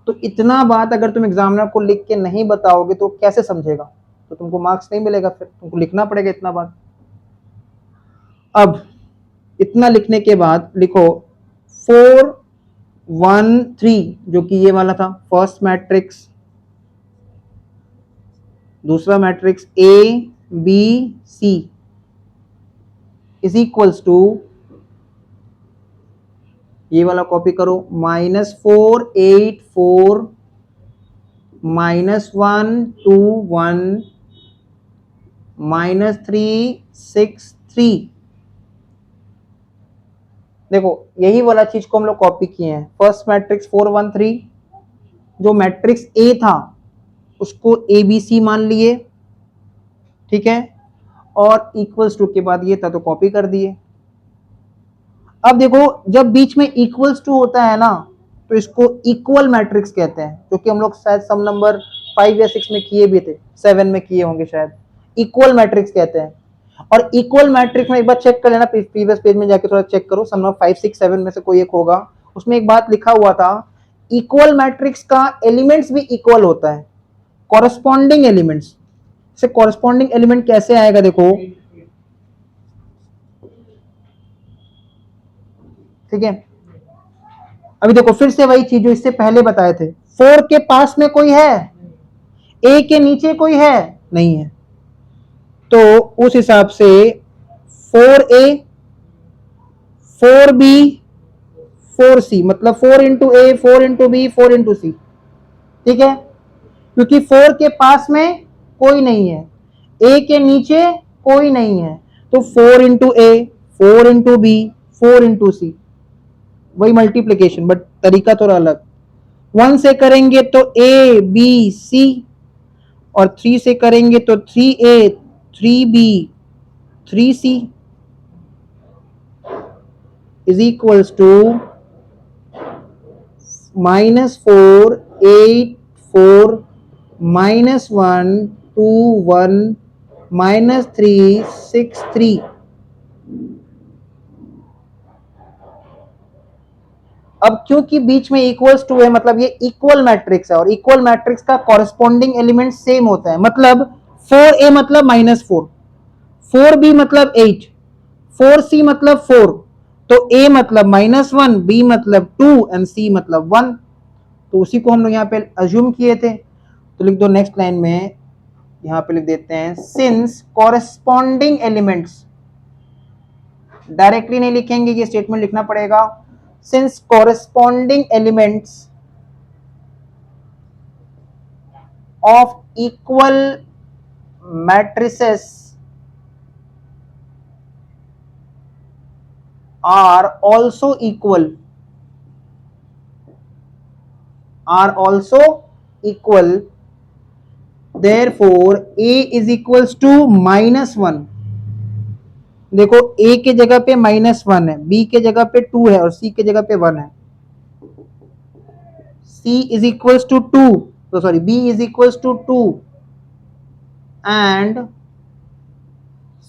तो इतना बात अगर तुम एग्जामिनर को लिख के नहीं बताओगे तो कैसे समझेगा? तो तुमको मार्क्स नहीं मिलेगा, फिर तुमको लिखना पड़ेगा इतना बात। अब इतना लिखने के बाद लिखो 4 1 3, जो कि ये वाला था फर्स्ट मैट्रिक्स, दूसरा matrix A B C is equals to, ये वाला कॉपी करो, -4 8 4 -1 2 1 -3 6 3, देखो यही वाला चीज को हम लोग कॉपी किए हैं। फर्स्ट मैट्रिक्स 4 1 3, जो मैट्रिक्स ए था उसको ए बी सी मान लिए, ठीक है, और इक्वल्स टू के बाद ये था तो कॉपी कर दिए। अब देखो जब बीच में इक्वल्स टू होता है ना तो इसको इक्वल मैट्रिक्स कहते हैं, जो कि हम लोग शायद सम नंबर 5 या 6 में किए भी थे, 7 में किए होंगे शायद। इक्वल मैट्रिक्स कहते हैं। और इक्वल मैट्रिक्स में एक बार चेक कर लेना, प्रीवियस पेज में जाके थोड़ा चेक करो, सम नंबर 5 6 7 में से कोई एक होगा, उसमें एक बात लिखा हुआ था, इक्वल मैट्रिक्स का एलिमेंट्स भी इक्वल होता है, कॉरस्पॉन्डिंग एलिमेंट्स से। कॉरस्पॉन्डिंग एलिमेंट कैसे आएगा देखो, ठीक है। अभी देखो फिर से वही चीज जो इससे पहले बताए थे, 4 के पास में कोई है, ए के नीचे कोई है, नहीं है, तो उस हिसाब से 4A 4B 4C, मतलब 4 इंटू ए 4 इंटू बी 4 इंटू सी, ठीक है। क्योंकि 4 के पास में कोई नहीं है, ए के नीचे कोई नहीं है, तो 4 इंटू ए 4 इंटू बी 4 इंटू सी, वही मल्टीप्लीकेशन बट तरीका थोड़ा अलग। 1 से करेंगे तो ए बी सी, और 3 से करेंगे तो 3A 3B 3C is equals to -4 8 4 -1 2 1 -3 6 3। अब क्योंकि बीच में इक्वल्स टू है मतलब ये इक्वल मैट्रिक्स है, और इक्वल मैट्रिक्स का कॉरेस्पॉन्डिंग एलिमेंट सेम होता है, मतलब 4A मतलब -4, 4B मतलब 8, 4C मतलब 4, तो A मतलब -1, B मतलब 2 एंड C मतलब 1। तो उसी को हम लोग यहाँ पे अज्यूम किए थे, तो लिख दो नेक्स्ट लाइन में, यहाँ पे लिख देते हैं सिंस कॉरेस्पॉन्डिंग एलिमेंट्स, डायरेक्टली नहीं लिखेंगे, ये स्टेटमेंट लिखना पड़ेगा, since corresponding elements of equal matrices are also equal, therefore a is equals to -1। देखो a के जगह पे -1 है, b के जगह पे 2 है और c के जगह पे 1 है, c is equals to 2, so sorry b is equals to 2 and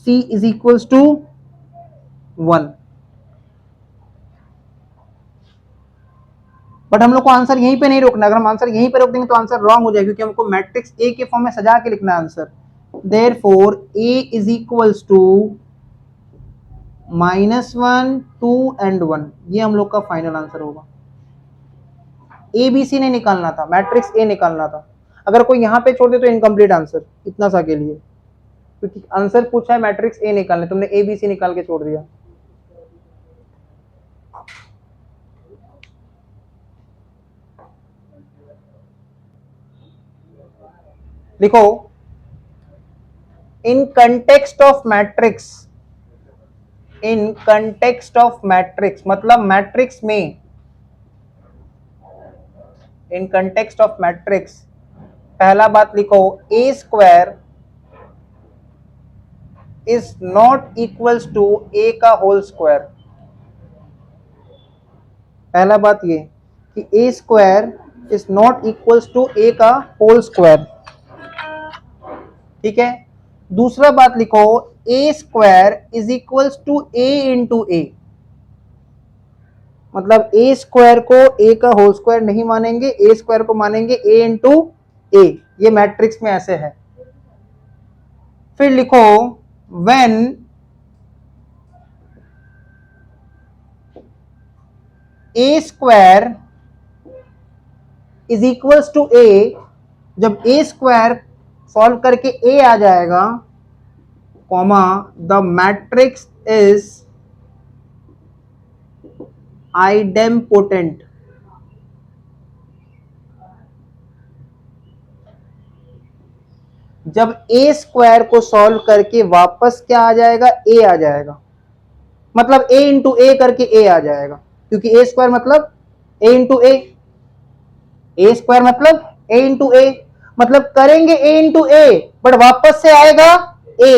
c is equals to 1। But हम लोग को आंसर यहीं पे नहीं रोकना, अगर हम आंसर यहीं पे रोक देंगे तो आंसर रॉन्ग हो जाएगा, क्योंकि हमको मैट्रिक्स ए के फॉर्म में सजा के लिखना है answer. Therefore A is equals to -1 2 and 1, ये हम लोग का फाइनल आंसर होगा। ए बी सी नहीं निकालना था, मैट्रिक्स ए निकालना था। अगर कोई यहाँ पे छोड़ दे तो इनकम्प्लीट आंसर, इतना सा के लिए, क्योंकि आंसर पूछा है मैट्रिक्स ए निकालने, तुमने ए बी सी निकाल के छोड़ दिया। लिखो in context of matrix, in context of matrix मतलब मैट्रिक्स में, इन कंटेक्स्ट ऑफ मैट्रिक्स, पहला बात लिखो A square is not equals to A का होल स्क्वायर। पहला बात ये कि A square is not equals to A का होल स्क्वायर, ठीक है। दूसरा बात लिखो A square is equals to A into A, मतलब ए स्क्वायर को ए का होल स्क्वायर नहीं मानेंगे, ए स्क्वायर को मानेंगे ए इंटू ए, ये मैट्रिक्स में ऐसे है। फिर लिखो when A square is equals to A, जब ए स्क्वायर सॉल्व करके ए आ जाएगा, comma the matrix is idempotent. जब ए स्क्वायर को सॉल्व करके वापस क्या आ जाएगा, ए आ जाएगा, मतलब a इंटू ए करके a आ जाएगा, क्योंकि a स्क्वायर मतलब a इंटू ए स्क्वायर मतलब a इंटू ए, मतलब करेंगे a इंटू ए बट वापस से आएगा a,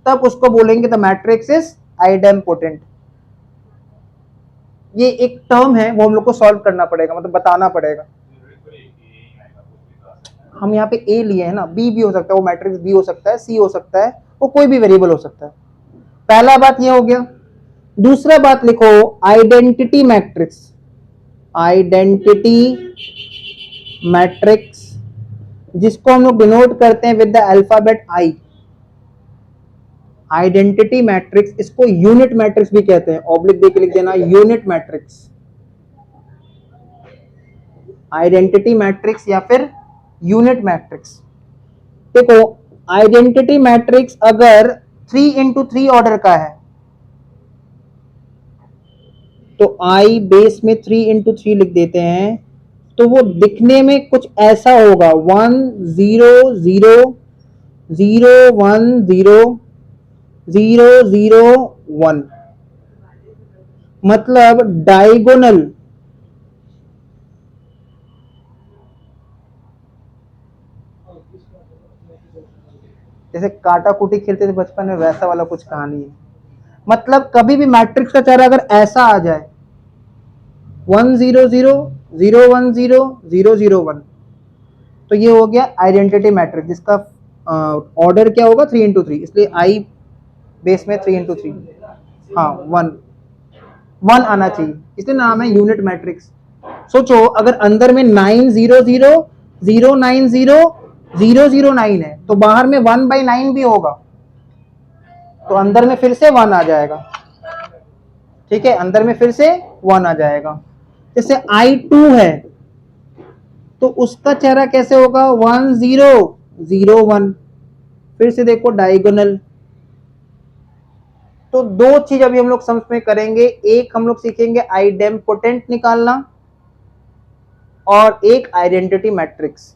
तब उसको बोलेंगे द मैट्रिक्स इज आइडेम्पोटेंट। ये एक टर्म है, वो हम लोग को सॉल्व करना पड़ेगा, मतलब बताना पड़ेगा। हम यहाँ पे a लिए हैं ना, b भी हो सकता है, वो मैट्रिक्स b हो सकता है, c हो सकता है, वो कोई भी वेरिएबल हो सकता है। पहला बात ये हो गया। दूसरा बात लिखो आइडेंटिटी मैट्रिक्स, आइडेंटिटी मैट्रिक्स जिसको हम लोग डिनोट करते हैं with the alphabet I. Identity matrix, इसको यूनिट मैट्रिक्स भी कहते हैं, ऑब्लिक दे के लिख देना यूनिट मैट्रिक्स, आइडेंटिटी मैट्रिक्स या फिर यूनिट मैट्रिक्स। देखो आइडेंटिटी मैट्रिक्स अगर 3 इंटू 3 ऑर्डर का है तो आई बेस में 3 इंटू 3 लिख देते हैं, तो वो दिखने में कुछ ऐसा होगा 1 0 0 0 1 0 0 0 1, मतलब डायगोनल। जैसे काटा कुटी खेलते थे बचपन में, वैसा वाला कुछ कहानी है। मतलब कभी भी मैट्रिक्स का चेहरा अगर ऐसा आ जाए 1 0 0 0 1 0 0 0 1, तो ये हो गया आइडेंटिटी मैट्रिक्स जिसका ऑर्डर क्या होगा 3 इंटू 3, इसलिए आई बेस में 3 इंटू 3, हाँ 1 1 आना चाहिए, इसलिए नाम है यूनिट मैट्रिक्स। सोचो अगर अंदर में 9 0 0 0 9 0 0 0 9 है, तो बाहर में 1 बाई 9 भी होगा, तो अंदर में फिर से 1 आ जाएगा। ठीक है, अंदर में फिर से 1 आ जाएगा। जैसे I2 है तो उसका चेहरा कैसे होगा 1 0 0 1, फिर से देखो डायगोनल। तो दो चीज अभी हम लोग समझ में करेंगे, एक हम लोग सीखेंगे आइडेम्पोटेंट निकालना और एक आइडेंटिटी मैट्रिक्स।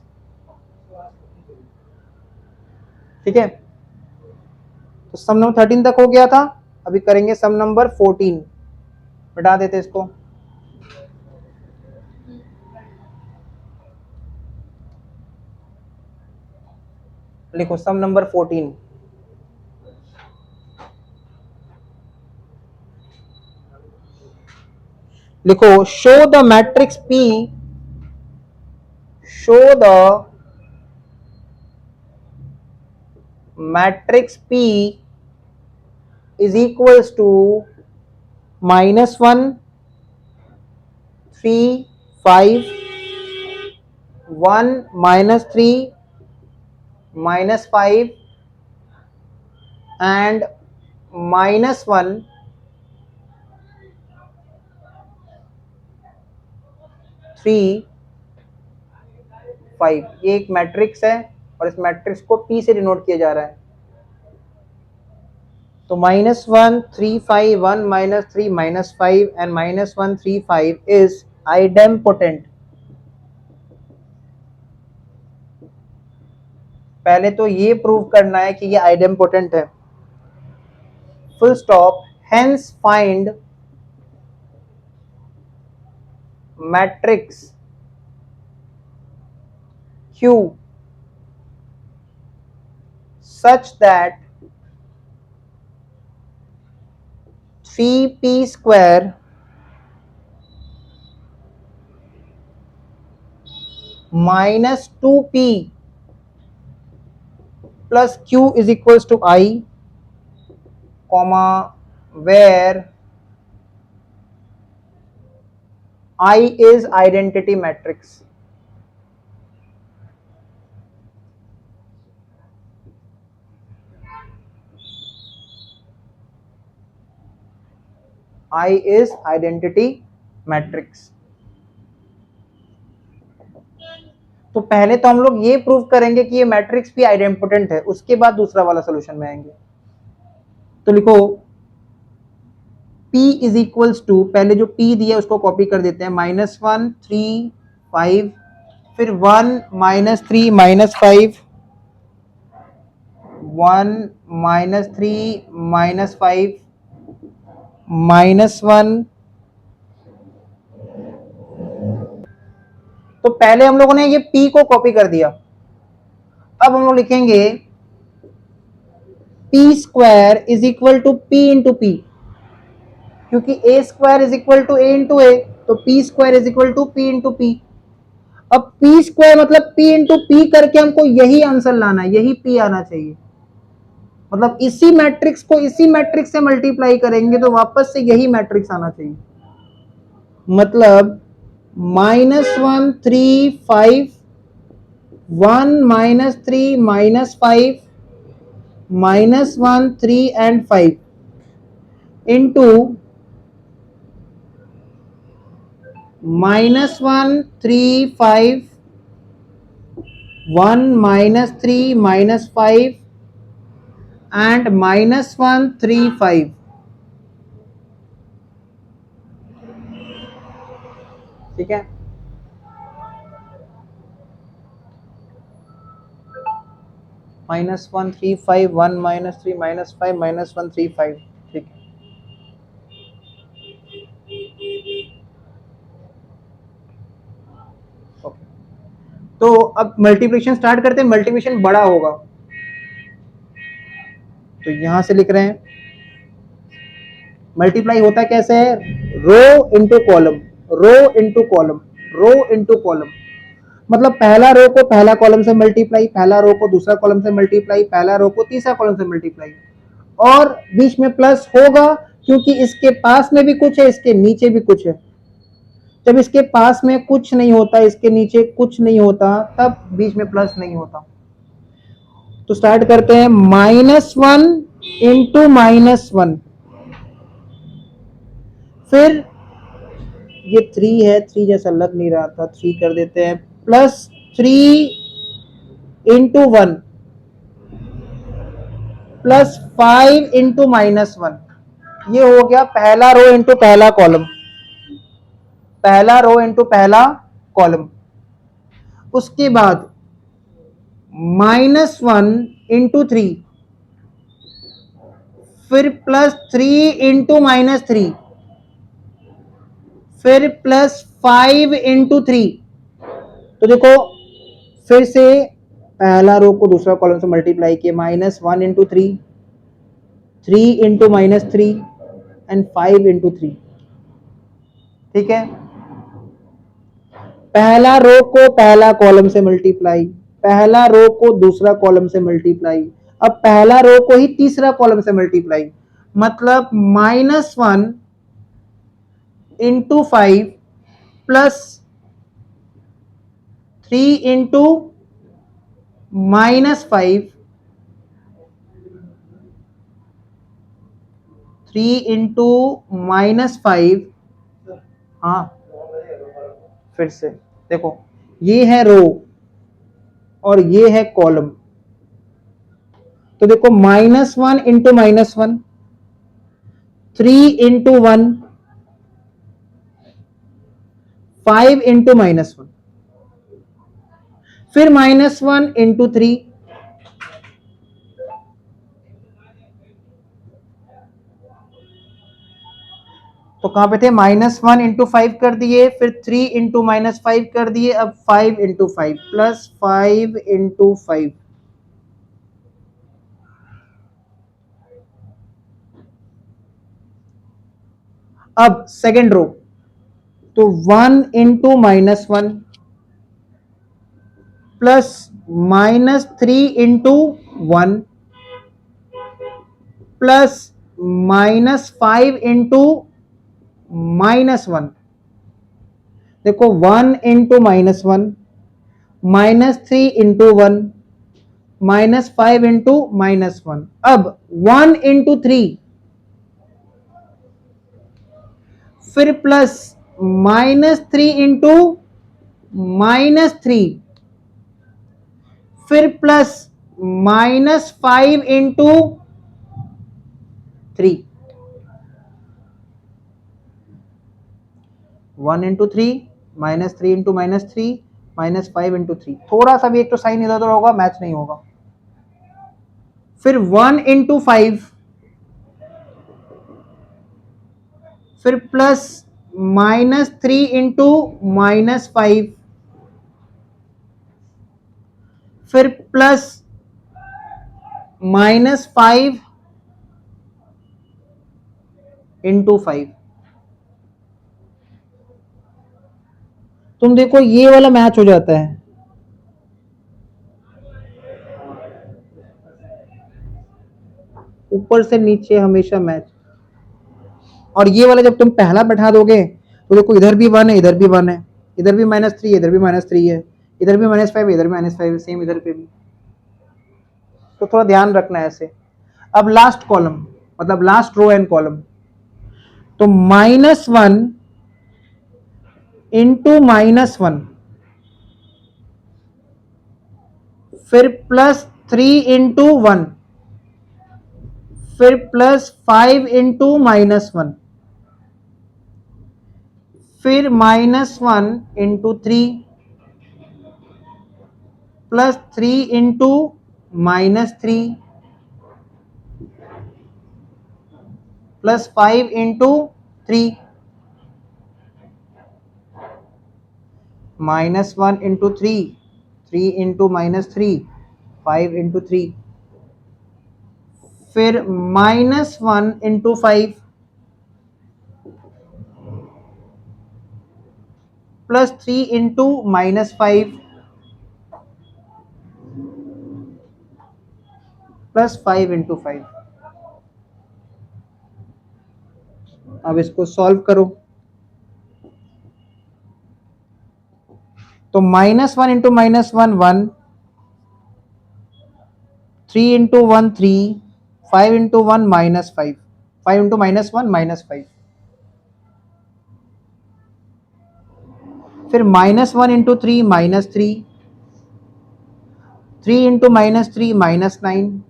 ठीक है, तो सम नंबर 13 तक हो गया था, अभी करेंगे सम नंबर 14। मिटा देते इसको। लिखो सम नंबर 14। लिखो show the matrix P, show the matrix P is equals to -1 3 5 1 -3 -5 and -1 3 5। ये एक मैट्रिक्स है और इस मैट्रिक्स को P से डिनोट किया जा रहा है। तो -1 3 5 1 -3 -5 and -1 3 5 is idempotent। पहले तो ये प्रूव करना है कि ये आइडेम्पोटेंट है, full stop. Hence find matrix Q such that 3p square minus 2p plus Q is equals to I, comma where I is identity matrix। I is identity matrix। तो पहले तो हम लोग ये प्रूव करेंगे कि ये मैट्रिक्स भी आइडेम्पोटेंट है, उसके बाद दूसरा वाला सॉल्यूशन में आएंगे। तो लिखो P इज इक्वल्स टू, पहले जो P दिया उसको कॉपी कर देते हैं, -1 3 5 फिर 1 -3 -5 1 -3 -5 -1। तो पहले हम लोगों ने ये p को कॉपी कर दिया। अब हम लोग लिखेंगे p square is equal to p into P, क्योंकि a square is equal to a into A, तो p square is equal to p into P. अब p स्क्वायर मतलब p इंटू पी करके हमको यही आंसर लाना है, यही p आना चाहिए। मतलब इसी मैट्रिक्स को इसी मैट्रिक्स से मल्टीप्लाई करेंगे तो वापस से यही मैट्रिक्स आना चाहिए। मतलब -1 3 5 1 -3 -5 -1 3 and 5 into -1 3 5 1 -3 -5 and -1 3 5। ठीक है, -1 3 5 1 -3 -5 -1 3 5। ठीक है, ओके। तो अब मल्टीप्लिकेशन स्टार्ट करते हैं। मल्टीप्लिकेशन बड़ा होगा तो यहां से लिख रहे हैं। मल्टीप्लाई होता कैसे है? रो इंटू कॉलम, रो इंटू कॉलम, रो इंटू कॉलम। मतलब पहला रो को पहला कॉलम से मल्टीप्लाई, पहला रो को दूसरा कॉलम से मल्टीप्लाई, पहला रो को तीसरा कॉलम से मल्टीप्लाई, और बीच में प्लस होगा क्योंकि इसके पास में भी कुछ है, इसके नीचे भी कुछ है। जब इसके पास में कुछ नहीं होता, इसके नीचे कुछ नहीं होता, तब बीच में प्लस नहीं होता। तो स्टार्ट करते हैं। -1 इंटू -1, फिर ये 3 है, 3 जैसा लग नहीं रहा था, 3 कर देते हैं, +3 इंटू 1 +5 इंटू -1। ये हो गया पहला रो इंटू पहला कॉलम, पहला रो इंटू पहला कॉलम। उसके बाद -1 इंटू 3, फिर +3 इंटू -3, फिर +5 इंटू 3। तो देखो फिर से पहला रो को दूसरा कॉलम से मल्टीप्लाई किया, -1 इंटू 3, 3 इंटू -3 एंड 5 इंटू 3। ठीक है, पहला रो को पहला कॉलम से मल्टीप्लाई, पहला रो को दूसरा कॉलम से मल्टीप्लाई, अब पहला रो को ही तीसरा कॉलम से मल्टीप्लाई। मतलब -1 इंटू 5 +3 इंटू -5, 3 इंटू -5। हाँ, फिर से देखो, ये है रो और ये है कॉलम। तो देखो -1 इंटू -1, 3 इंटू 1, 5 इंटू -1, फिर -1 इंटू 3, तो कहां पे थे? -1 इंटू 5 कर दिए, फिर 3 इंटू -5 कर दिए, अब 5 इंटू 5 +5 इंटू 5। अब सेकेंड रो, तो 1 इंटू -1 +-3 इंटू 1 +-5 इंटू -1। देखो 1 इंटू -1, -3 इंटू 1, -5 इंटू -1। अब 1 इंटू 3, फिर +-3 इंटू -3, फिर +-5 इंटू 3। 1 into 3, -3 into -3, -5 into 3। थोड़ा सा भी एक तो साइन इधर उधर होगा, मैच नहीं होगा। फिर 1 इंटू 5, फिर प्लस -3 इंटू -5, फिर प्लस -5 इंटू 5। तुम देखो ये वाला मैच हो जाता है, ऊपर से नीचे हमेशा मैच। और ये वाला जब तुम पहला बैठा दोगे तो देखो इधर भी 1 है, इधर भी 1 है, इधर भी -3, इधर भी -3 है, इधर भी -5, इधर भी -5, सेम इधर पे भी। तो थोड़ा ध्यान रखना है ऐसे। अब लास्ट कॉलम, मतलब लास्ट रो एंड कॉलम, तो -1 इंटू -1, फिर +3 इंटू 1, फिर +5 इंटू -1, फिर -1 into 3, +3 into -3, +5 into 3, -1 into 3, 3 into -3, 5 into 3, फिर -1 इंटू 5, +3 इंटू -5, +5 इंटू 5। अब इसको सॉल्व करो, तो -1 इंटू -1 1, 3 इंटू 1 3, 5 इंटू 1 -5, 5 इंटू -1 -5, फिर -1 इंटू 3 -3, 3 इंटू -3 -9,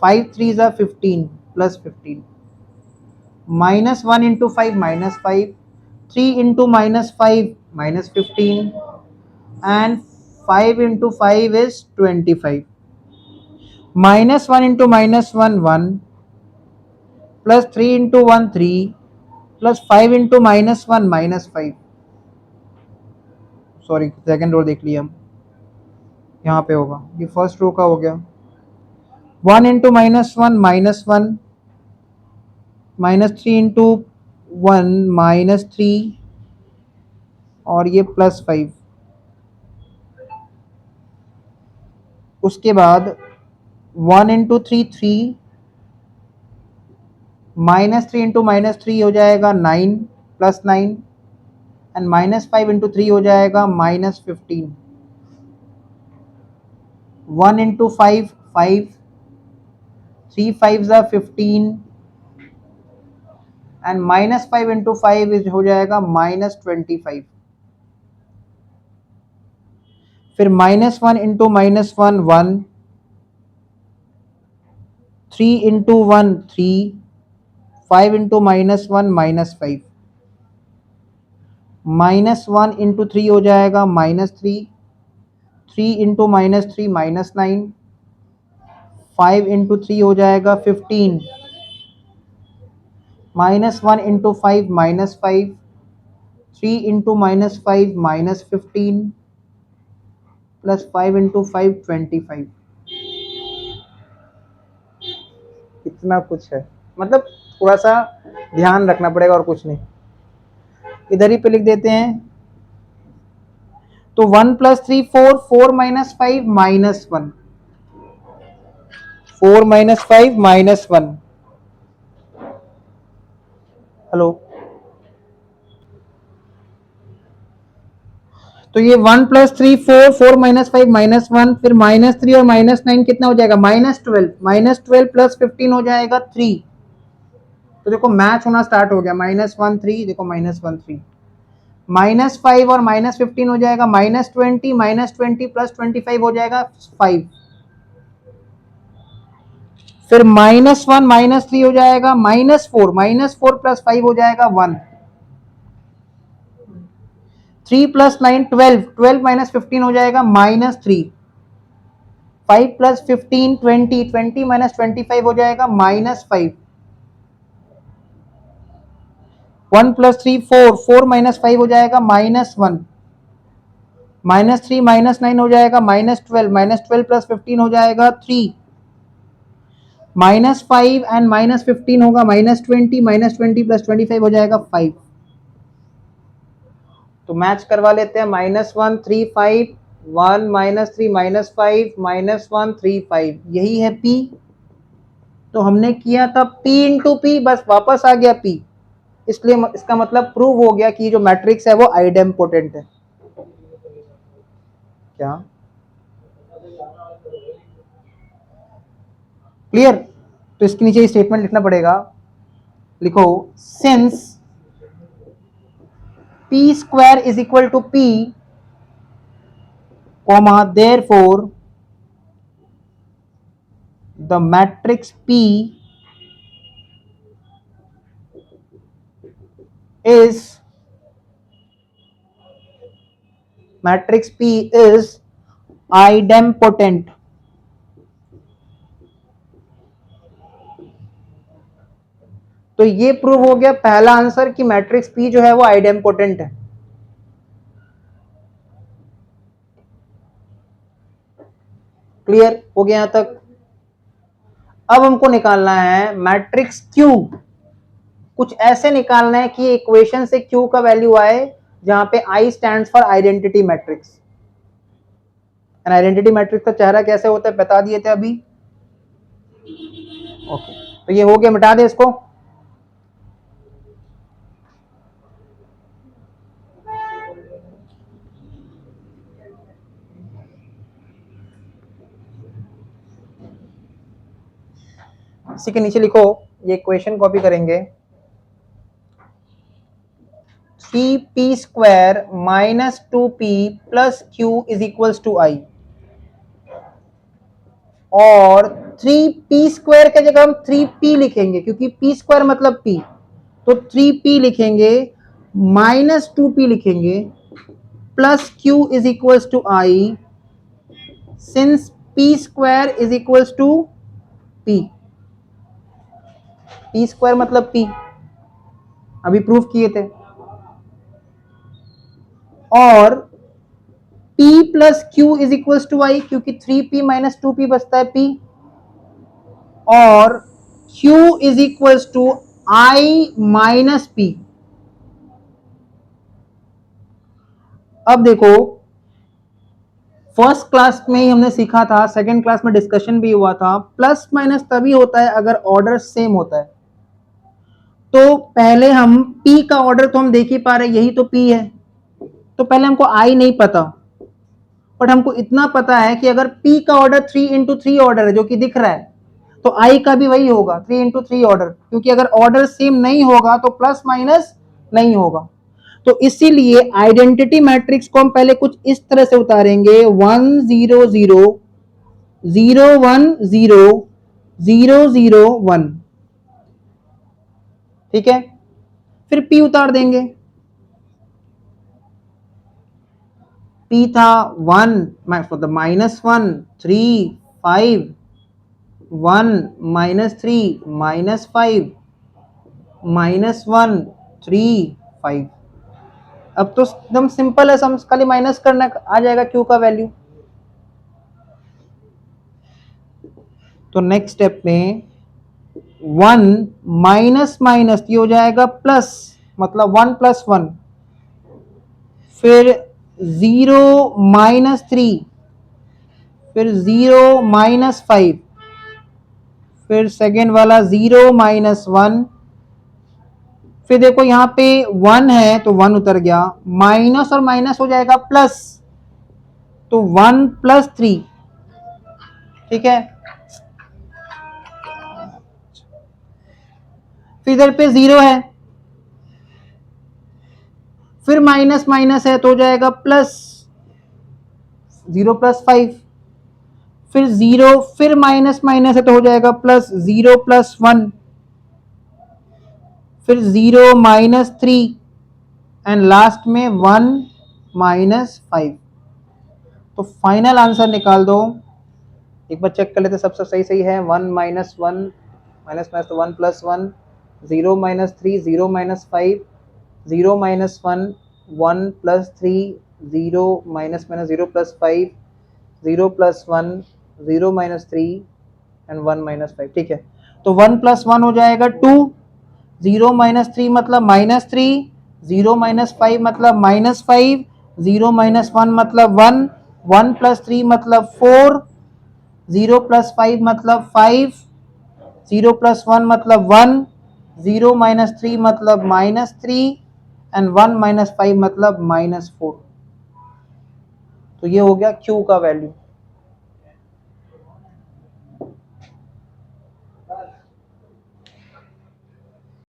5 3 ज़ा 15, +15, -1 into 5 -5, 3 into -5 -15, and 5 into 5 is 25. -1 into -1 1, plus 3 into 1 3, plus 5 into -1 -5। Sorry second row देख लिया हम, यहाँ पे होगा, ये फर्स्ट रो का हो गया। 1 इंटू -1 -1, -3 इंटू 1 -3, और ये +5। उसके बाद 1 इंटू 3 3, -3 इंटू -3 हो जाएगा 9, +9, एंड -5 इंटू 3 हो जाएगा -15। 1 इंटू 5 5, 3 5 ज़ा 15, एंड -5 इंटू 5 इज हो जाएगा -25। फिर -1 इंटू -1 1, 3 इंटू 1 3, 5 इंटू -1 -5, -1 इंटू 3 हो जाएगा -3, 3 इंटू -3 -9, 5 इंटू 3 हो जाएगा 15, -1 इंटू 5 -5, 3 इंटू -5 -15, +5 इंटू 5 25। इतना कुछ है, मतलब थोड़ा सा ध्यान रखना पड़ेगा और कुछ नहीं। इधर ही पे लिख देते हैं, तो 1 + 3 4, 4 - 5 -1, 4 - 5 -1। हेलो, तो ये 1 + 3 4, 4 - 5 -1, फिर -3 और -9 कितना हो जाएगा, -12, -12 + 15 हो जाएगा 3। तो देखो मैच होना स्टार्ट हो गया, -1 3, देखो -1 3, -5 और -15 हो जाएगा -20, -20 + 25 हो जाएगा 5, फिर -1 -3 हो जाएगा -4, -4 + 5 हो जाएगा 1, 3 + 9 12, 12 - 15 हो जाएगा -3, 5 + 15 20, 20 - 25 हो जाएगा -5, 1 प्लस 3 4, 4 माइनस 5 हो जाएगा -1, -3 -9 हो जाएगा -12, -12 प्लस 15 हो जाएगा 3, -5 एंड -15 होगा -20, -20 प्लस 25 हो जाएगा 5। तो मैच करवा लेते हैं, -1 3 5, 1 -3 -5 -1 3 5, यही है P। तो हमने किया था P इंटू P, बस वापस आ गया P, इसलिए इसका मतलब प्रूव हो गया कि जो मैट्रिक्स है वो आइडेम्पोटेंट है। क्या क्लियर? तो इसके नीचे स्टेटमेंट लिखना पड़ेगा, लिखो since P square is equal to P, comma therefore the matrix P is idempotent। तो ये प्रूव हो गया पहला आंसर कि मैट्रिक्स P जो है वो आइडेम्पोटेंट है। क्लियर हो गया यहां तक? अब हमको निकालना है मैट्रिक्स Q। कुछ ऐसे निकालना है कि इक्वेशन से Q का वैल्यू आए जहां पे I stands for identity matrix. Identity matrix का चेहरा कैसे होता है बता दिए थे अभी। ओके, तो ये हो गया, मिटा दे इसको। इसी के नीचे लिखो, ये इक्वेशन कॉपी करेंगे, 3p square minus 2p plus q is equals to I, और 3p स्क्वायर के जगह हम 3p लिखेंगे क्योंकि p स्क्वायर मतलब p, तो 3p लिखेंगे, -2p लिखेंगे, plus q is equals to I, since p square is equals to p। p square मतलब p, अभी प्रूफ किए थे। और p plus q is equals to I, क्योंकि 3p माइनस 2p बचता है p, और q is equals to I minus p। अब देखो, फर्स्ट क्लास में ही हमने सीखा था, सेकंड क्लास में डिस्कशन भी हुआ था, प्लस माइनस तभी होता है अगर ऑर्डर सेम होता है। तो पहले हम p का ऑर्डर तो हम देख ही पा रहे, यही तो p है, तो पहले हमको I नहीं पता, बट हमको इतना पता है कि अगर p का ऑर्डर 3 इंटू 3 ऑर्डर है जो कि दिख रहा है, तो I का भी वही होगा 3 इंटू 3 ऑर्डर, क्योंकि अगर ऑर्डर सेम नहीं होगा तो प्लस माइनस नहीं होगा। तो इसीलिए आइडेंटिटी मैट्रिक्स को हम पहले कुछ इस तरह से उतारेंगे, 1 0 0 0 1 0 0 0 1, ठीक है। फिर p उतार देंगे, p था 1 मतलब -1 3 5 1 -3 -5 -1 3 5। अब तो एकदम सिंपल है, सम खाली माइनस करना, आ जाएगा q का वैल्यू। तो नेक्स्ट स्टेप में 1 माइनस माइनस ये हो जाएगा प्लस, मतलब 1 प्लस 1, फिर 0 -3, फिर 0 -5, फिर सेकेंड वाला 0 -1, फिर देखो यहाँ पे 1 है तो 1 उतर गया, माइनस और माइनस हो जाएगा प्लस, तो 1 + 3, ठीक है। फिर इधर पे 0 है, फिर माइनस माइनस है तो हो जाएगा प्लस, 0 + 5, फिर 0, फिर माइनस माइनस है तो हो जाएगा प्लस, 0 + 1, फिर 0 -3, एंड लास्ट में 1 -5। तो फाइनल आंसर निकाल दो, एक बार चेक कर लेते सब सही सही है। 1 -1 माइनस तो 1 + 1, 0 -3 0 -5 0 minus 1, 1 plus 3, 0 minus minus 0 plus 5, 0 plus 1, 0 minus 3 and 1 minus 5। ठीक है, तो 1 प्लस 1 हो जाएगा 2, 0 माइनस 3 मतलब माइनस 3, 0 माइनस 5 मतलब माइनस 5, 0 माइनस 1 मतलब 1, 1 प्लस 3 मतलब 4, 0 प्लस 5 मतलब 5, 0 प्लस 1 मतलब 1, 0 माइनस 3 मतलब माइनस 3 एंड 1 माइनस 5 मतलब माइनस 4। तो ये हो गया Q का वैल्यू।